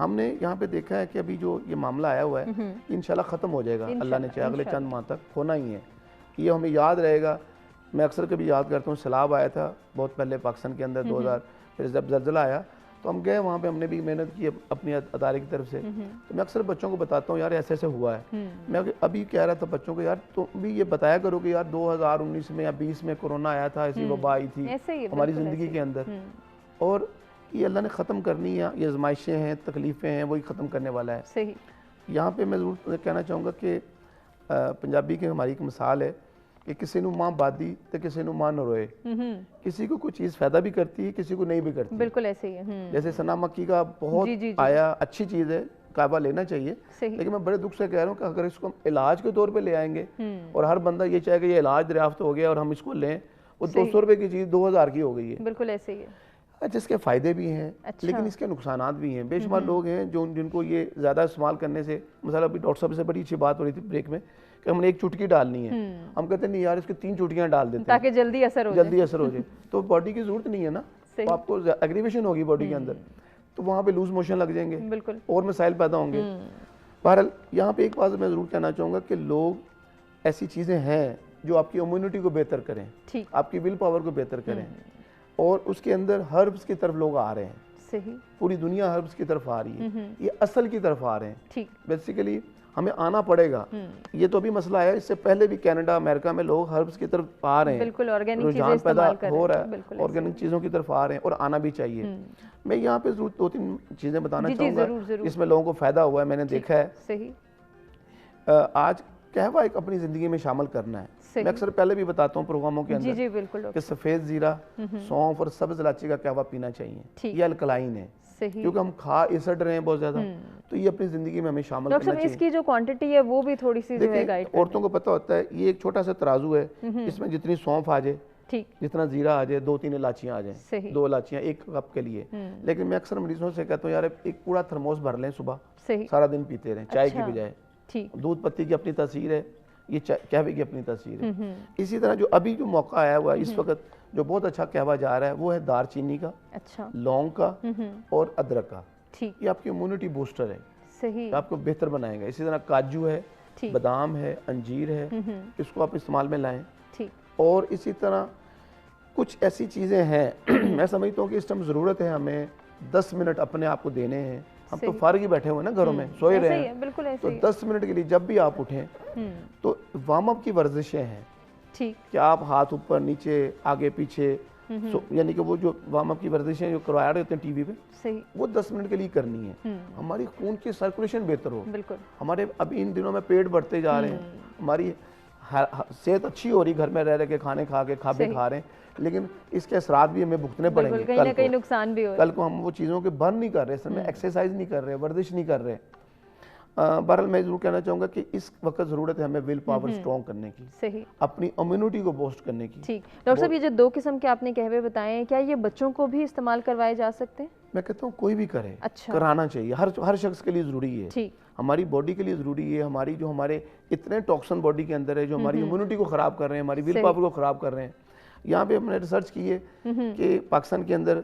ہم نے یہاں پہ دیکھا ہے کہ ابھی جو یہ معاملہ آیا ہوا ہے انشاءاللہ ختم ہو جائے گا، اللہ نے چاہے اگلے چند ماہ تک ہونا ہی ہے، یہ ہمیں یاد رہے گا۔ میں اکثر کبھی یاد کرتا ہوں، سیلاب آیا تھا بہت پہلے پاکستان کے اندر 2000، پھر جب زلزلہ آیا تو ہم گئے وہاں پہ، ہم نے بھی محنت کی اپنی ادارے کی طرف سے، تو میں اکثر بچوں کو بتاتا ہوں یار ایسے ایسے ہوا ہے۔ میں ابھی کہہ رہا تھا بچوں کو، یار تم بھی یہ بتایا کرو کہ یار 2019 میں یا 20 میں کورونا آیا تھا، ایسی وبا آئی تھی ہماری زندگی کے اندر، اور یہ اللہ نے ختم کرنی ہے، یہ آزمائشیں ہیں، تکلیفیں ہیں، وہی ختم کرنے والا ہے۔ صحیح۔ یہاں پہ میں ضرور کہنا چاہوں گا کہ پنجابی کی ہماری ایک مثال ہے کہ کسی نو ماں بادی تو کسی نو ماں نہ روئے، کسی کو کوئی چیز فائدہ بھی کرتی ہے، کسی کو نہیں بھی کرتی، بالکل ایسے ہی ہے۔ جیسے سنا مکی کا بہت آیا، اچھی چیز ہے، کعبہ لینا چاہیے، لیکن میں بڑے دکھ سے کہہ رہا ہوں کہ اگر اس کو ہم علاج کے طور پہ لے آئیں گے اور ہر بندہ یہ چاہے کہ یہ علاج دریافت ہو گیا اور ہم اس کو لیں، وہ 200 روپے کی چیز 2000 کی ہو گئی ہے۔ بالکل ایسے ہی ہے، جس کے فائدے بھی ہیں لیکن اس کے نقصانات بھی ہیں۔ بے شمار لوگ ہیں جن کو یہ زیادہ استعمال کرنے سے، مثلا ابھی ڈاکٹر صاحب سے بڑی اچھی بات ہو رہی تھی بریک میں کہ ہم نے ایک چٹکی ڈالنی ہے، ہم کہتے ہیں نہیں یار اس کے 3 چٹکیاں ڈال دیتے ہیں تاکہ جلدی اثر ہو جائے، تو باڈی کی ضرورت نہیں ہے نا، تو آپ کو ایگریویشن ہوگی باڈی کے اندر، تو وہاں پہ لوز موشن لگ جائیں گے اور مسائل پیدا ہوں گے۔ بہرحال یہاں پہ ایک بات میں ضرور کہنا چاہوں گا کہ لوگ ایسی چیزیں ہیں جو آپ کی امیونٹی کو بہتر کریں، آپ کی ول پاور کو بہتر کریں، اور اس کے اندر ہربس کی طرف لوگ آ رہے ہیں، صحیح، پوری دنیا ہربس کی طرف آ رہی ہے، یہ اصل کی طرف آ رہے ہیں، بیسیکلی ہمیں آنا پڑے گا۔ یہ تو ابھی مسئلہ ہے، اس سے پہلے بھی کینیڈا امریکہ میں لوگ ہربس کی طرف آ رہے ہیں، رجحان پیدا ہو رہا ہے، آرگینک چیزوں کی طرف آ رہے ہیں اور آنا بھی چاہیے۔ میں یہاں پہ ضرور 2-3 چیزیں بتانا چاہوں گا جس میں لوگوں کو فائدہ ہوا ہے، میں نے دیکھا ہے۔ آج قہوہ ایک اپنی زندگی میں شامل کرنا ہے، میں اکثر پہلے بھی بتاتا ہوں پروگراموں کے اندر کہ سفید زیرہ، سونف اور سبز الائچی کا قہوہ پینا چاہیے، یہ الکلائن ہے، کیونکہ ہم کھا اسڑ رہے ہیں بہت زیادہ، تو یہ اپنی زندگی میں ہمیں شامل کرنا چاہیے۔ اس کی جو کوانٹٹی ہے وہ بھی تھوڑی سی جو ہے گائیڈ، عورتوں کو پتہ ہوتا ہے یہ ایک چھوٹا سا ترازو ہے، اس میں جتنی سونف آ جائے، جتنا زیرہ آ جائے، 2-3 الائچیاں آ جائیں، 2 الائچیاں 1 کپ کے لیے، لیکن میں اکثر مریضوں سے کہتا ہوں یار ایک پورا تھرموس بھر لیں صبح، سارا دن پیتے رہیں چائے کی بجائے۔ دودھ پتی کی اپنی تاثیر ہے، یہ قہوے کی اپنی تاثیر ہے۔ اسی طرح جو ابھی جو موقع آیا ہوا ہے اس وقت جو بہت اچھا قہوہ جا رہا ہے وہ ہے دار چینی کا، لونگ کا اور ادرک کا، یہ آپ کی امیونٹی بوسٹر ہے، آپ کو بہتر بنائے گا۔ اسی طرح کاجو ہے، بادام ہے، انجیر ہے، اس کو آپ استعمال میں لائیں، اور اسی طرح کچھ ایسی چیزیں ہیں میں سمجھتا ہوں کہ اس ٹائم ضرورت ہے ہمیں 10 منٹ اپنے آپ کو دینے ہیں، ہم تو فارغ ہی بیٹھے ہوئے نا گھروں میں سوئے رہے ہیں، تو 10 منٹ کے لیے جب بھی آپ اٹھیں تو وارم اپ کی ورزشیں ہیں کہ آپ ہاتھ اوپر نیچے آگے پیچھے، یعنی کہ وہ جو وارم اپ کی ورزشیں جو کروایا رہے ہوتے ہیں ٹی وی پہ، وہ 10 منٹ کے لیے کرنی ہے، ہماری خون کی سرکولیشن بہتر ہو، ہمارے اب ان دنوں میں پیٹ بڑھتے جا رہے ہیں، ہماری صحت اچھی ہو رہی، گھر میں رہ کے کھانے کھا کے کھابے کھا رہے ہیں، لیکن اس کے اثرات بھی ہمیں بھگتنے پڑیں گے، کہیں نہ کہیں نقصان بھی ہو، کل کو ہم وہ چیزوں کے برن نہیں کر رہے، اس میں ایکسرسائز نہیں کر رہے، ورزش نہیں کر رہے۔ بہرحال میں ضرور کہنا چاہوں گا کہ اس وقت ضرورت ہے ہمیں ول پاور سٹرونگ کرنے کی، اپنی امیونٹی کو بوسٹ کرنے کی۔ ڈاکٹر صاحب یہ جو 2 قسم کے آپ نے قہوے بتائے ہیں، کیا یہ بچوں کو بھی استعمال کروائے جا سکتے ہیں؟ میں کہتا ہوں کوئی بھی کرے، کرانا چاہیے، ہر شخص کے لیے ضروری ہے، ہماری باڈی کے لیے ضروری ہے، ہماری جو ہمارے اتنے ٹاکسن باڈی کے اندر ہے جو ہماری امیونٹی کو خراب کر رہے ہیں، ہماری ول پاور کو خراب کر رہے ہیں۔ یہاں پہ ہم نے ریسرچ کی ہے کہ پاکستان کے اندر،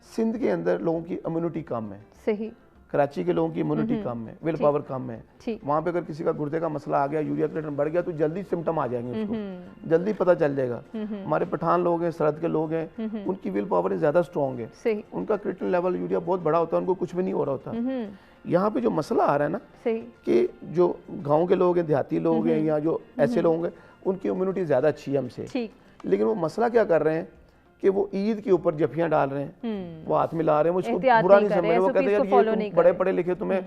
سندھ کے اندر لوگوں کی امیونٹی کم ہے، کراچی کے لوگوں کی امیونٹی کم ہے، ول پاور کم ہے، وہاں پہ اگر کسی کا گردے کا مسئلہ آ گیا، یوریا کریٹن بڑھ گیا تو جلدی سمٹم آ جائیں گے، اس کو جلدی پتہ چل جائے گا۔ ہمارے پٹھان لوگ ہیں، سرحد کے لوگ ہیں، ان کی ول پاور زیادہ سٹرونگ ہے، ان کا کریٹن لیول یوریا بہت بڑا ہوتا ہے، ان کو کچھ بھی نہیں ہو رہا ہوتا۔ یہاں پہ جو مسئلہ آ رہا ہے نا کہ جو گاؤں کے لوگ ہیں، دیہاتی لوگ ہیں، یا جو ایسے لوگ ہیں، ان کی امیونٹی زیادہ اچھی ہے ہم سے، لیکن وہ مسئلہ کیا کر رہے ہیں کہ وہ عید کے اوپر جفیاں ڈال رہے ہیں، وہ ہاتھ ملا رہے ہیں، وہ اس کو برا نہیں سمجھ رہے، وہ کہتے ہیں یہ بڑے پڑھے لکھے تمہیں،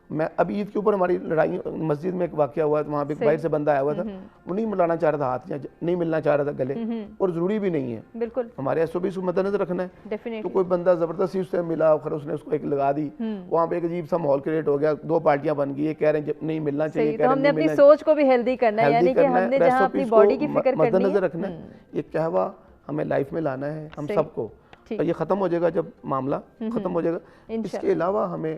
میں ابھی عید کے اوپر ہماری لڑائی مسجد میں ایک واقعہ ہوا ہے، وہاں پہ باہر سے بندہ آیا ہوا تھا، وہ نہیں ملانا چاہ رہا تھا ہاتھ، نہیں ملنا چاہ رہا تھا گلے، اور ضروری بھی نہیں ہے، بالکل ہمارے ایس او پی کو مد نظر رکھنا ہے، تو کوئی بندہ زبردستی اس سے ملا اور اس نے اس کو ایک لگا دی، وہاں پہ ایک عجیب سا ماحول کریٹ ہو گیا، 2 پارٹیاں بن گئی، کہہ رہے ہیں نہیں ملنا چاہیے، تو ہم نے اپنی سوچ کو بھی ہیلدی کرنا ہے، یعنی کہ ہم نے جہاں اپنی باڈی کی فکر کرنی ہے، مد نظر رکھنا ہے۔ یہ قہوہ ہمیں لائف میں لانا ہے ہم سب کو، یہ ختم ہو جائے گا جب معاملہ ختم ہو جائے گا۔ اس کے علاوہ ہمیں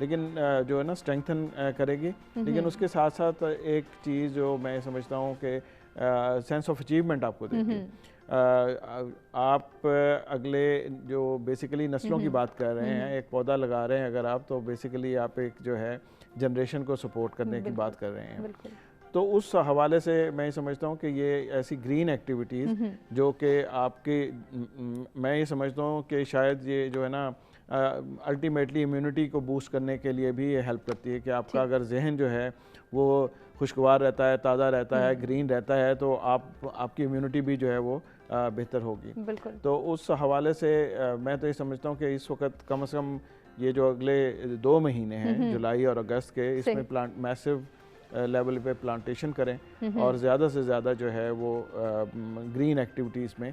لیکن جو ہے نا اسٹرینگتھن کرے گی. لیکن اس کے ساتھ ساتھ ایک چیز جو میں سمجھتا ہوں کہ سینس آف اچیومنٹ آپ کو دے گی. آپ اگلے جو بیسیکلی نسلوں کی بات کر رہے ہیں, ایک پودا لگا رہے ہیں اگر آپ, تو بیسیکلی آپ ایک جو ہے جنریشن کو سپورٹ کرنے کی بات کر رہے ہیں. تو اس حوالے سے میں سمجھتا ہوں کہ یہ ایسی گرین ایکٹیویٹیز جو کہ آپ کی, میں یہ سمجھتا ہوں کہ شاید یہ جو ہے نا الٹیمیٹلی امیونٹی کو بوسٹ کرنے کے لیے بھی یہ ہیلپ کرتی ہے کہ آپ کا اگر ذہن جو ہے وہ خوشگوار رہتا ہے, تازہ رہتا ہے, گرین رہتا ہے, تو آپ کی امیونٹی بھی جو ہے وہ بہتر ہوگی. تو اس حوالے سے میں تو یہ سمجھتا ہوں کہ اس وقت کم از کم یہ جو اگلے 2 مہینے ہیں جولائی اور اگست کے, اس میں میسو لیول پہ پلانٹیشن کریں اور زیادہ سے زیادہ جو ہے وہ گرین ایکٹیویٹیز میں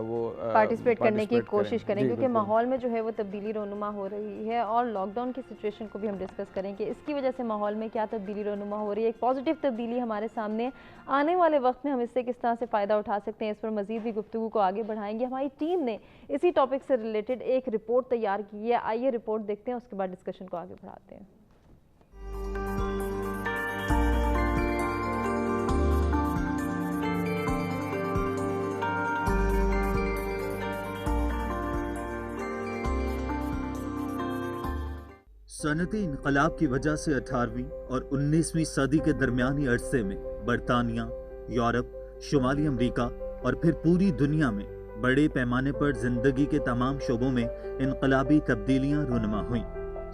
وہ پارٹیسپیٹ کرنے کی کوشش کریں, کیونکہ ماحول میں جو ہے وہ تبدیلی رونما ہو رہی ہے. اور لاک ڈاؤن کی سچویشن کو بھی ہم ڈسکس کریں کہ اس کی وجہ سے ماحول میں کیا تبدیلی رونما ہو رہی ہے. ایک پازیٹیو تبدیلی ہمارے سامنے, آنے والے وقت میں ہم اس سے کس طرح سے فائدہ اٹھا سکتے ہیں, اس پر مزید بھی گفتگو کو آگے بڑھائیں گے. ہماری ٹیم نے اسی ٹاپک سے ریلیٹڈ ایک رپورٹ تیار کی ہے, آئیے رپورٹ دیکھتے ہیں, اس کے بعد ڈسکشن کو آگے بڑھاتے ہیں. صنعتی انقلاب کی وجہ سے 18ویں اور 19ویں صدی کے درمیانی عرصے میں برطانیہ, یورپ, شمالی امریکہ اور پھر پوری دنیا میں بڑے پیمانے پر زندگی کے تمام شعبوں میں انقلابی تبدیلیاں رونما ہوئیں.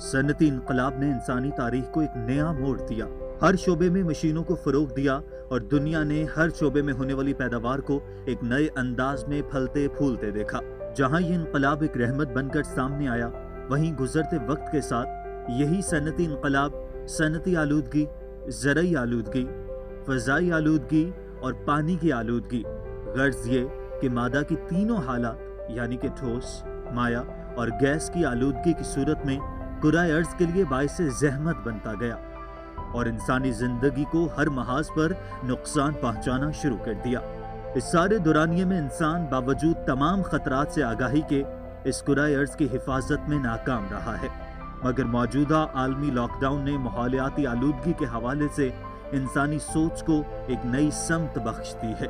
صنعتی انقلاب نے انسانی تاریخ کو ایک نیا موڑ دیا, ہر شعبے میں مشینوں کو فروغ دیا اور دنیا نے ہر شعبے میں ہونے والی پیداوار کو ایک نئے انداز میں پھلتے پھولتے دیکھا. جہاں یہ انقلاب ایک رحمت بن کر سامنے آیا, وہیں گزرتے وقت کے ساتھ یہی صنعتی انقلاب صنعتی آلودگی, زرعی آلودگی, فضائی آلودگی اور پانی کی آلودگی, غرض یہ کہ مادہ کی تینوں حالات یعنی کہ ٹھوس, مائع اور گیس کی آلودگی کی صورت میں کرۂ ارض کے لیے باعث زحمت بنتا گیا اور انسانی زندگی کو ہر محاذ پر نقصان پہنچانا شروع کر دیا. اس سارے دورانیے میں انسان باوجود تمام خطرات سے آگاہی کے اس کرۂ ارض کی حفاظت میں ناکام رہا ہے. مگر موجودہ عالمی لاک ڈاؤن نے ماحولیاتی آلودگی کے حوالے سے انسانی سوچ کو ایک نئی سمت بخش دی ہے.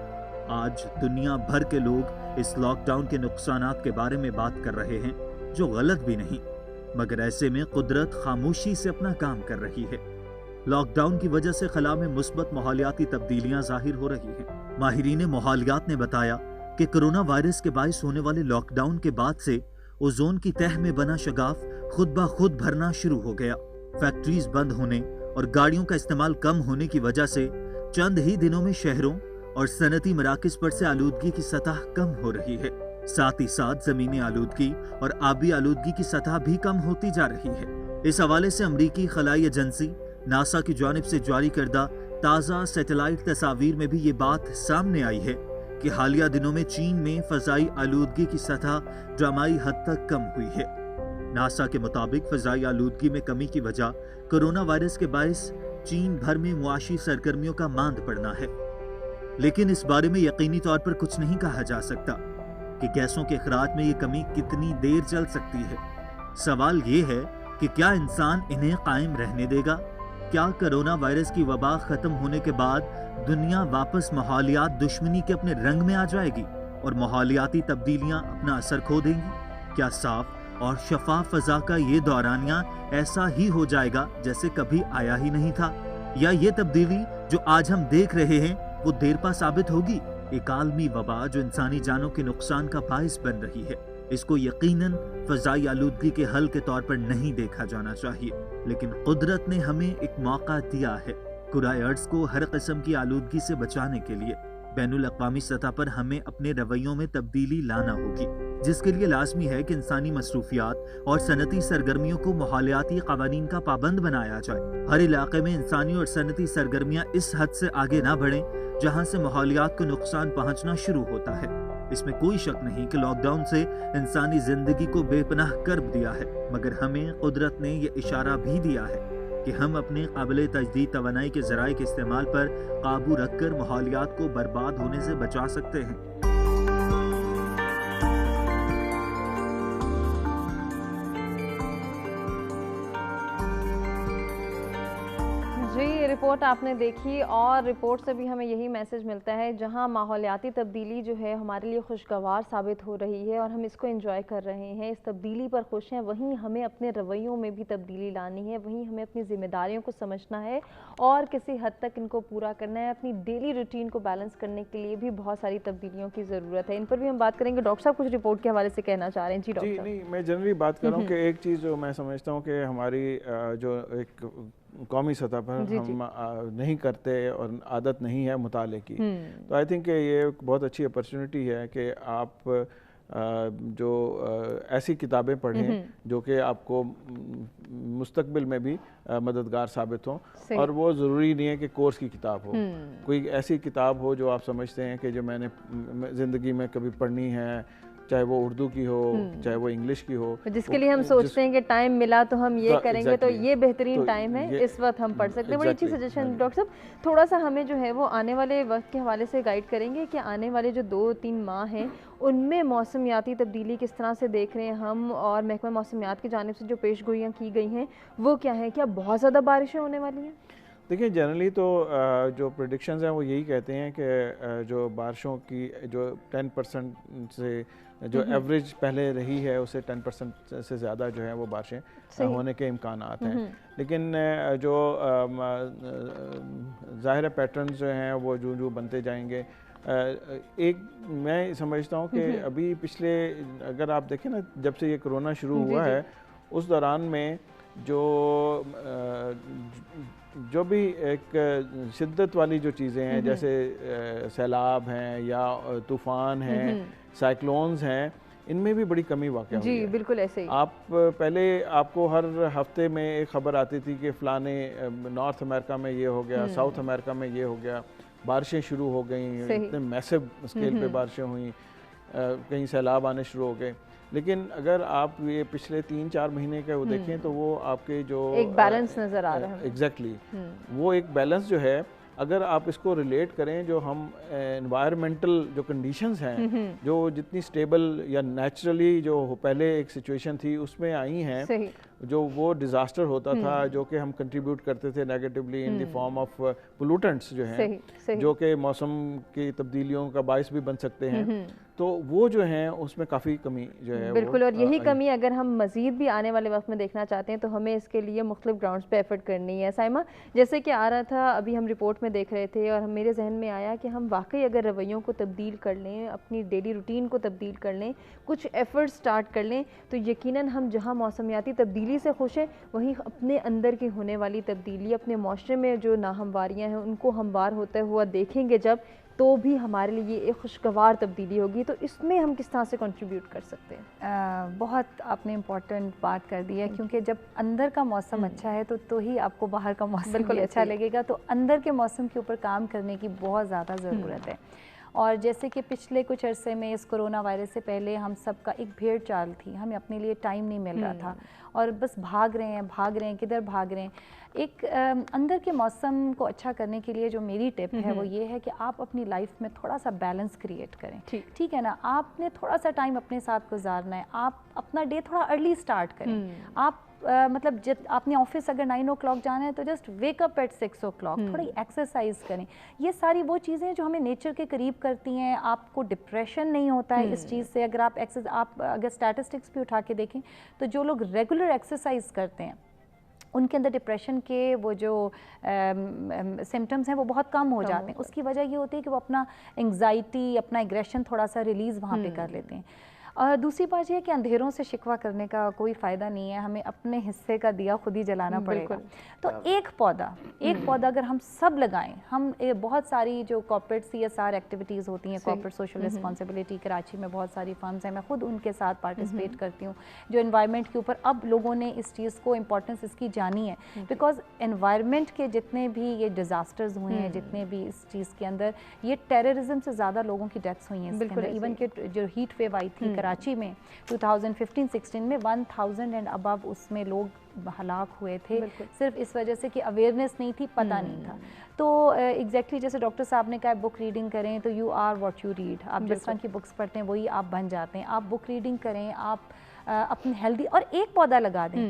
آج دنیا بھر کے لوگ اس لاک ڈاؤن کے نقصانات کے بارے میں بات کر رہے ہیں, جو غلط بھی نہیں, مگر ایسے میں قدرت خاموشی سے اپنا کام کر رہی ہے. لاک ڈاؤن کی وجہ سے خلا میں مثبت ماحولیاتی تبدیلیاں ظاہر ہو رہی ہیں. ماہرین ماحولیات نے بتایا کہ کرونا وائرس کے باعث ہونے والے لاک ڈاؤن کے بعد سے اوزون کی تہہ میں بنا شگاف خود بخود بھرنا شروع ہو گیا. فیکٹریز بند ہونے اور گاڑیوں کا استعمال کم ہونے کی وجہ سے چند ہی دنوں میں شہروں اور صنعتی مراکز پر سے آلودگی کی سطح کم ہو رہی ہے. ساتھ ہی ساتھ زمینی آلودگی اور آبی آلودگی کی سطح بھی کم ہوتی جا رہی ہے. اس حوالے سے امریکی خلائی ایجنسی ناسا کی جانب سے جاری کردہ تازہ سیٹلائٹ تصاویر میں بھی یہ بات سامنے آئی ہے کہ حالیہ دنوں میں چین میں فضائی آلودگی کی سطح ڈرامائی حد تک کم ہوئی ہے. ناسا کے مطابق فضائی آلودگی میں کمی کی وجہ کرونا وائرس کے باعث چین بھر میں معاشی سرگرمیوں کا ماند پڑنا ہے. لیکن اس بارے میں یقینی طور پر کچھ نہیں کہا جا سکتا کہ گیسوں کے اخراج میں یہ کمی کتنی دیر چل سکتی ہے. سوال یہ ہے کہ کیا انسان انہیں قائم رہنے دے گا؟ کیا کرونا وائرس کی وبا ختم ہونے کے بعد دنیا واپس ماحولیات دشمنی کے اپنے رنگ میں آ جائے گی اور ماحولیاتی تبدیلیاں اپنا اثر کھو دیں گی؟ کیا صاف اور شفاف فضا کا یہ دورانیہ ایسا ہی ہو جائے گا جیسے کبھی آیا ہی نہیں تھا؟ یا یہ تبدیلی جو آج ہم دیکھ رہے ہیں وہ دیر پا ثابت ہوگی؟ ایک عالمی وبا جو انسانی جانوں کے نقصان کا باعث بن رہی ہے. اس کو یقیناً فضائی آلودگی کے حل کے طور پر نہیں دیکھا جانا چاہیے, لیکن قدرت نے ہمیں ایک موقع دیا ہے کرۂ ارض کو ہر قسم کی آلودگی سے بچانے کے لیے. بین الاقوامی سطح پر ہمیں اپنے رویوں میں تبدیلی لانا ہوگی, جس کے لیے لازمی ہے کہ انسانی مصروفیات اور صنعتی سرگرمیوں کو ماحولیاتی قوانین کا پابند بنایا جائے. ہر علاقے میں انسانی اور صنعتی سرگرمیاں اس حد سے آگے نہ بڑھیں جہاں سے ماحولیات کو نقصان پہنچنا شروع ہوتا ہے. اس میں کوئی شک نہیں کہ لاک ڈاؤن سے انسانی زندگی کو بے پناہ کرب دیا ہے, مگر ہمیں قدرت نے یہ اشارہ بھی دیا ہے کہ ہم اپنے قابل تجدید توانائی کے ذرائع کے استعمال پر قابو رکھ کر ماحولیات کو برباد ہونے سے بچا سکتے ہیں. رپورٹ آپ نے دیکھی اور رپورٹ سے بھی ہمیں یہی میسج ملتا ہے جہاں ماحولیاتی تبدیلی جو ہے ہمارے لیے خوشگوار ثابت ہو رہی ہے اور ہم اس کو انجوائے کر رہے ہیں، اس تبدیلی پر خوش ہیں، وہیں ہمیں اپنے رویوں میں بھی تبدیلی لانی ہے، وہیں ہمیں اپنی ذمہ داریوں کو سمجھنا ہے اور کسی حد تک ان کو پورا کرنا ہے۔ اپنی ڈیلی روٹین کو بیلنس کرنے کے لیے بھی بہت ساری تبدیلیوں کی ضرورت ہے، ان پر بھی ہم بات کریں گے۔ ڈاکٹر صاحب کچھ رپورٹ کے حوالے سے کہنا چاہ رہے ہیں؟ جی ڈاکٹر صاحب۔ نہیں، میں جنرلی بات کر رہا ہوں کہ ایک چیز جو میں سمجھتا ہوں کہ ہماری جو ایک قومی سطح پر ہم نہیں کرتے اور عادت نہیں ہے مطالعے کی، تو آئی تھنک کہ یہ ایک بہت اچھی اپرچونٹی ہے کہ آپ جو ایسی کتابیں پڑھیں جو کہ آپ کو مستقبل میں بھی مددگار ثابت ہوں، اور وہ ضروری نہیں ہے کہ کورس کی کتاب ہو، کوئی ایسی کتاب ہو جو آپ سمجھتے ہیں کہ جو میں نے زندگی میں کبھی پڑھنی ہے، چاہے وہ اردو کی ہو چاہے وہ انگلش کی ہو، جس کے لیے ہم سوچتے ہیں کہ ٹائم ملا تو ہم یہ کریں گے، تو یہ بہترین ٹائم ہے، اس وقت ہم پڑھ سکتے ہیں۔ بڑی اچھی سجیشن ڈاکٹر صاحب، تھوڑا سا ہمیں جو ہے وہ آنے والے وقت کے حوالے سے گائیڈ کریں گے کہ آنے والے جو 2-3 ماہ ہیں ان میں موسمیاتی تبدیلی کس طرح سے دیکھ رہے ہیں ہم، اور محکمہ موسمیات کی جانب سے جو پیش گوئیاں کی گئی ہیں وہ کیا ہیں؟ کیا بہت زیادہ بارشیں ہونے والی ہیں؟ دیکھیں جنرلی تو جو پریڈکشنز ہیں وہ یہی کہتے ہیں کہ جو بارشوں کی جو 10% سے جو ایوریج پہلے رہی ہے اسے 10% سے زیادہ جو ہے وہ بارشیں ہونے کے امکانات ہیں، لیکن جو ظاہر پیٹرنز جو ہیں وہ جو بنتے جائیں گے، ایک میں سمجھتا ہوں کہ ابھی پچھلے اگر آپ دیکھیں نا جب سے یہ کرونا شروع ہوا ہے اس دوران میں جو بھی ایک شدت والی جو چیزیں ہیں جیسے سیلاب ہیں یا طوفان ہیں، سائیکلونز ہیں، ان میں بھی بڑی کمی واقع ہوئی ہے۔ جی بالکل ایسے ہی۔ آپ پہلے آپ کو ہر ہفتے میں ایک خبر آتی تھی کہ فلانے نارتھ امریکہ میں یہ ہو گیا، ساؤتھ امریکہ میں یہ ہو گیا، بارشیں شروع ہو گئیں، اتنے میسو اسکیل پہ بارشیں ہوئیں، کہیں سیلاب آنے شروع ہو گئے۔ لیکن اگر آپ یہ پچھلے 3-4 مہینے کا وہ دیکھیں تو وہ آپ کے جو ایک بیلنس نظر آ رہا ہے۔ ایگزیکٹلی وہ ایک بیلنس جو ہے، اگر آپ اس کو ریلیٹ کریں جو ہم انوائرمنٹل جو کنڈیشنز ہیں جو جتنی سٹیبل یا نیچرلی جو پہلے ایک سچویشن تھی اس میں آئی ہیں، جو وہ ڈیزاسٹر ہوتا تھا جو کہ ہم کنٹریبیوٹ کرتے تھے negatively in the form of pollutants جو ہیں جو کہ موسم کی تبدیلیوں کا باعث بھی بن سکتے ہیں، تو وہ جو ہیں اس میں کافی کمی جو ہے بالکل، اور یہی کمی اگر ہم مزید بھی آنے والے وقت میں دیکھنا چاہتے ہیں تو ہمیں اس کے لیے مختلف گراؤنڈز پہ ایفرٹ کرنی ہے۔ سائمہ جیسے کہ آ رہا تھا ابھی ہم رپورٹ میں دیکھ رہے تھے اور میرے ذہن میں آیا کہ ہم واقعی اگر رویوں کو تبدیل کر لیں، اپنی ڈیلی روٹین کو تبدیل کر لیں، کچھ ایفرٹ سٹارٹ کر لیں، تو یقیناً ہم جہاں موسمیاتی تبدیلی سے خوش ہیں وہیں اپنے اندر کی ہونے والی تبدیلی، اپنے معاشرے میں جو ناہمواریاں ہیں ان کو ہموار ہوتا ہوا دیکھیں گے جب، تو بھی ہمارے لیے ایک خوشگوار تبدیلی ہوگی۔ تو اس میں ہم کس طرح سے کنٹریبیوٹ کر سکتے ہیں؟ بہت آپ نے امپورٹنٹ بات کر دی ہے، کیونکہ جب اندر کا موسم اچھا ہے تو ہی آپ کو باہر کا موسم بھی اچھا لگے گا، تو اندر کے موسم کے اوپر کام کرنے کی بہت زیادہ ضرورت ہے۔ اور جیسے کہ پچھلے کچھ عرصے میں اس کرونا وائرس سے پہلے ہم سب کا ایک بھیڑ چال تھی، ہمیں اپنے لیے ٹائم نہیں مل رہا تھا اور بس بھاگ رہے ہیں کدھر بھاگ رہے ہیں۔ ایک اندر کے موسم کو اچھا کرنے کے لیے جو میری ٹپ ہے وہ یہ ہے کہ آپ اپنی لائف میں تھوڑا سا بیلنس کریٹ کریں، ٹھیک ہے نا؟ آپ نے تھوڑا سا ٹائم اپنے ساتھ گزارنا ہے، آپ اپنا ڈے تھوڑا ارلی سٹارٹ کریں۔ آپ مطلب آپ نے آفس اگر 9 o'clock جانا ہے تو just wake up at 6 o'clock، تھوڑی ایکسرسائز کریں۔ یہ ساری وہ چیزیں جو ہمیں نیچر کے قریب کرتی ہیں، آپ کو ڈپریشن نہیں ہوتا ہے اس چیز سے۔ اگر آپ اگر اسٹیٹسٹکس بھی اٹھا کے دیکھیں تو جو لوگ ریگولر ایکسرسائز کرتے ہیں ان کے اندر ڈپریشن کے وہ جو سمٹمز ہیں وہ بہت کم ہو جاتے ہیں۔ اس کی وجہ یہ ہوتی ہے کہ وہ اپنا انگزائٹی، اپنا ایگریشن تھوڑا سا ریلیز وہاں پہ کر لیتے ہیں۔ اور دوسری بات یہ ہے کہ اندھیروں سے شکوہ کرنے کا کوئی فائدہ نہیں ہے، ہمیں اپنے حصے کا دیا خود ہی جلانا پڑے گا۔ تو ایک پودا اگر ہم سب لگائیں، ہم بہت ساری جو کارپوریٹ CSR ایکٹیویٹیز ہوتی ہیں، کارپوریٹ سوشل رسپانسبلٹی، کراچی میں بہت ساری فرمز ہیں، میں خود ان کے ساتھ پارٹیسپیٹ کرتی ہوں، جو انوائرمنٹ کے اوپر اب لوگوں نے اس چیز کو امپورٹنس اس کی جانی ہے، بیکاز انوائرمنٹ کے جتنے بھی یہ ڈیزاسٹرز ہوئے ہیں، جتنے بھی اس چیز کے اندر، یہ ٹیررزم سے زیادہ لوگوں کی ڈیتھس ہوئی ہیں اس کے اندر۔ ایون کہ جو ہیٹ ویو آئی تھی کراچی میں 2015-16 میں 1000 اینڈ ابو اس میں لوگ ہلاک ہوئے تھے، صرف اس وجہ سے کہ اویئرنیس نہیں تھی، پتہ نہیں تھا۔ تو ایگزیکٹلی جیسے ڈاکٹر صاحب نے کہا بک ریڈنگ کریں تو you are what you read, آپ جس طرح کی بکس پڑھتے ہیں وہی آپ بن جاتے ہیں۔ آپ بک ریڈنگ کریں، آپ اپنی ہیلدی، اور ایک پودا لگا دیں۔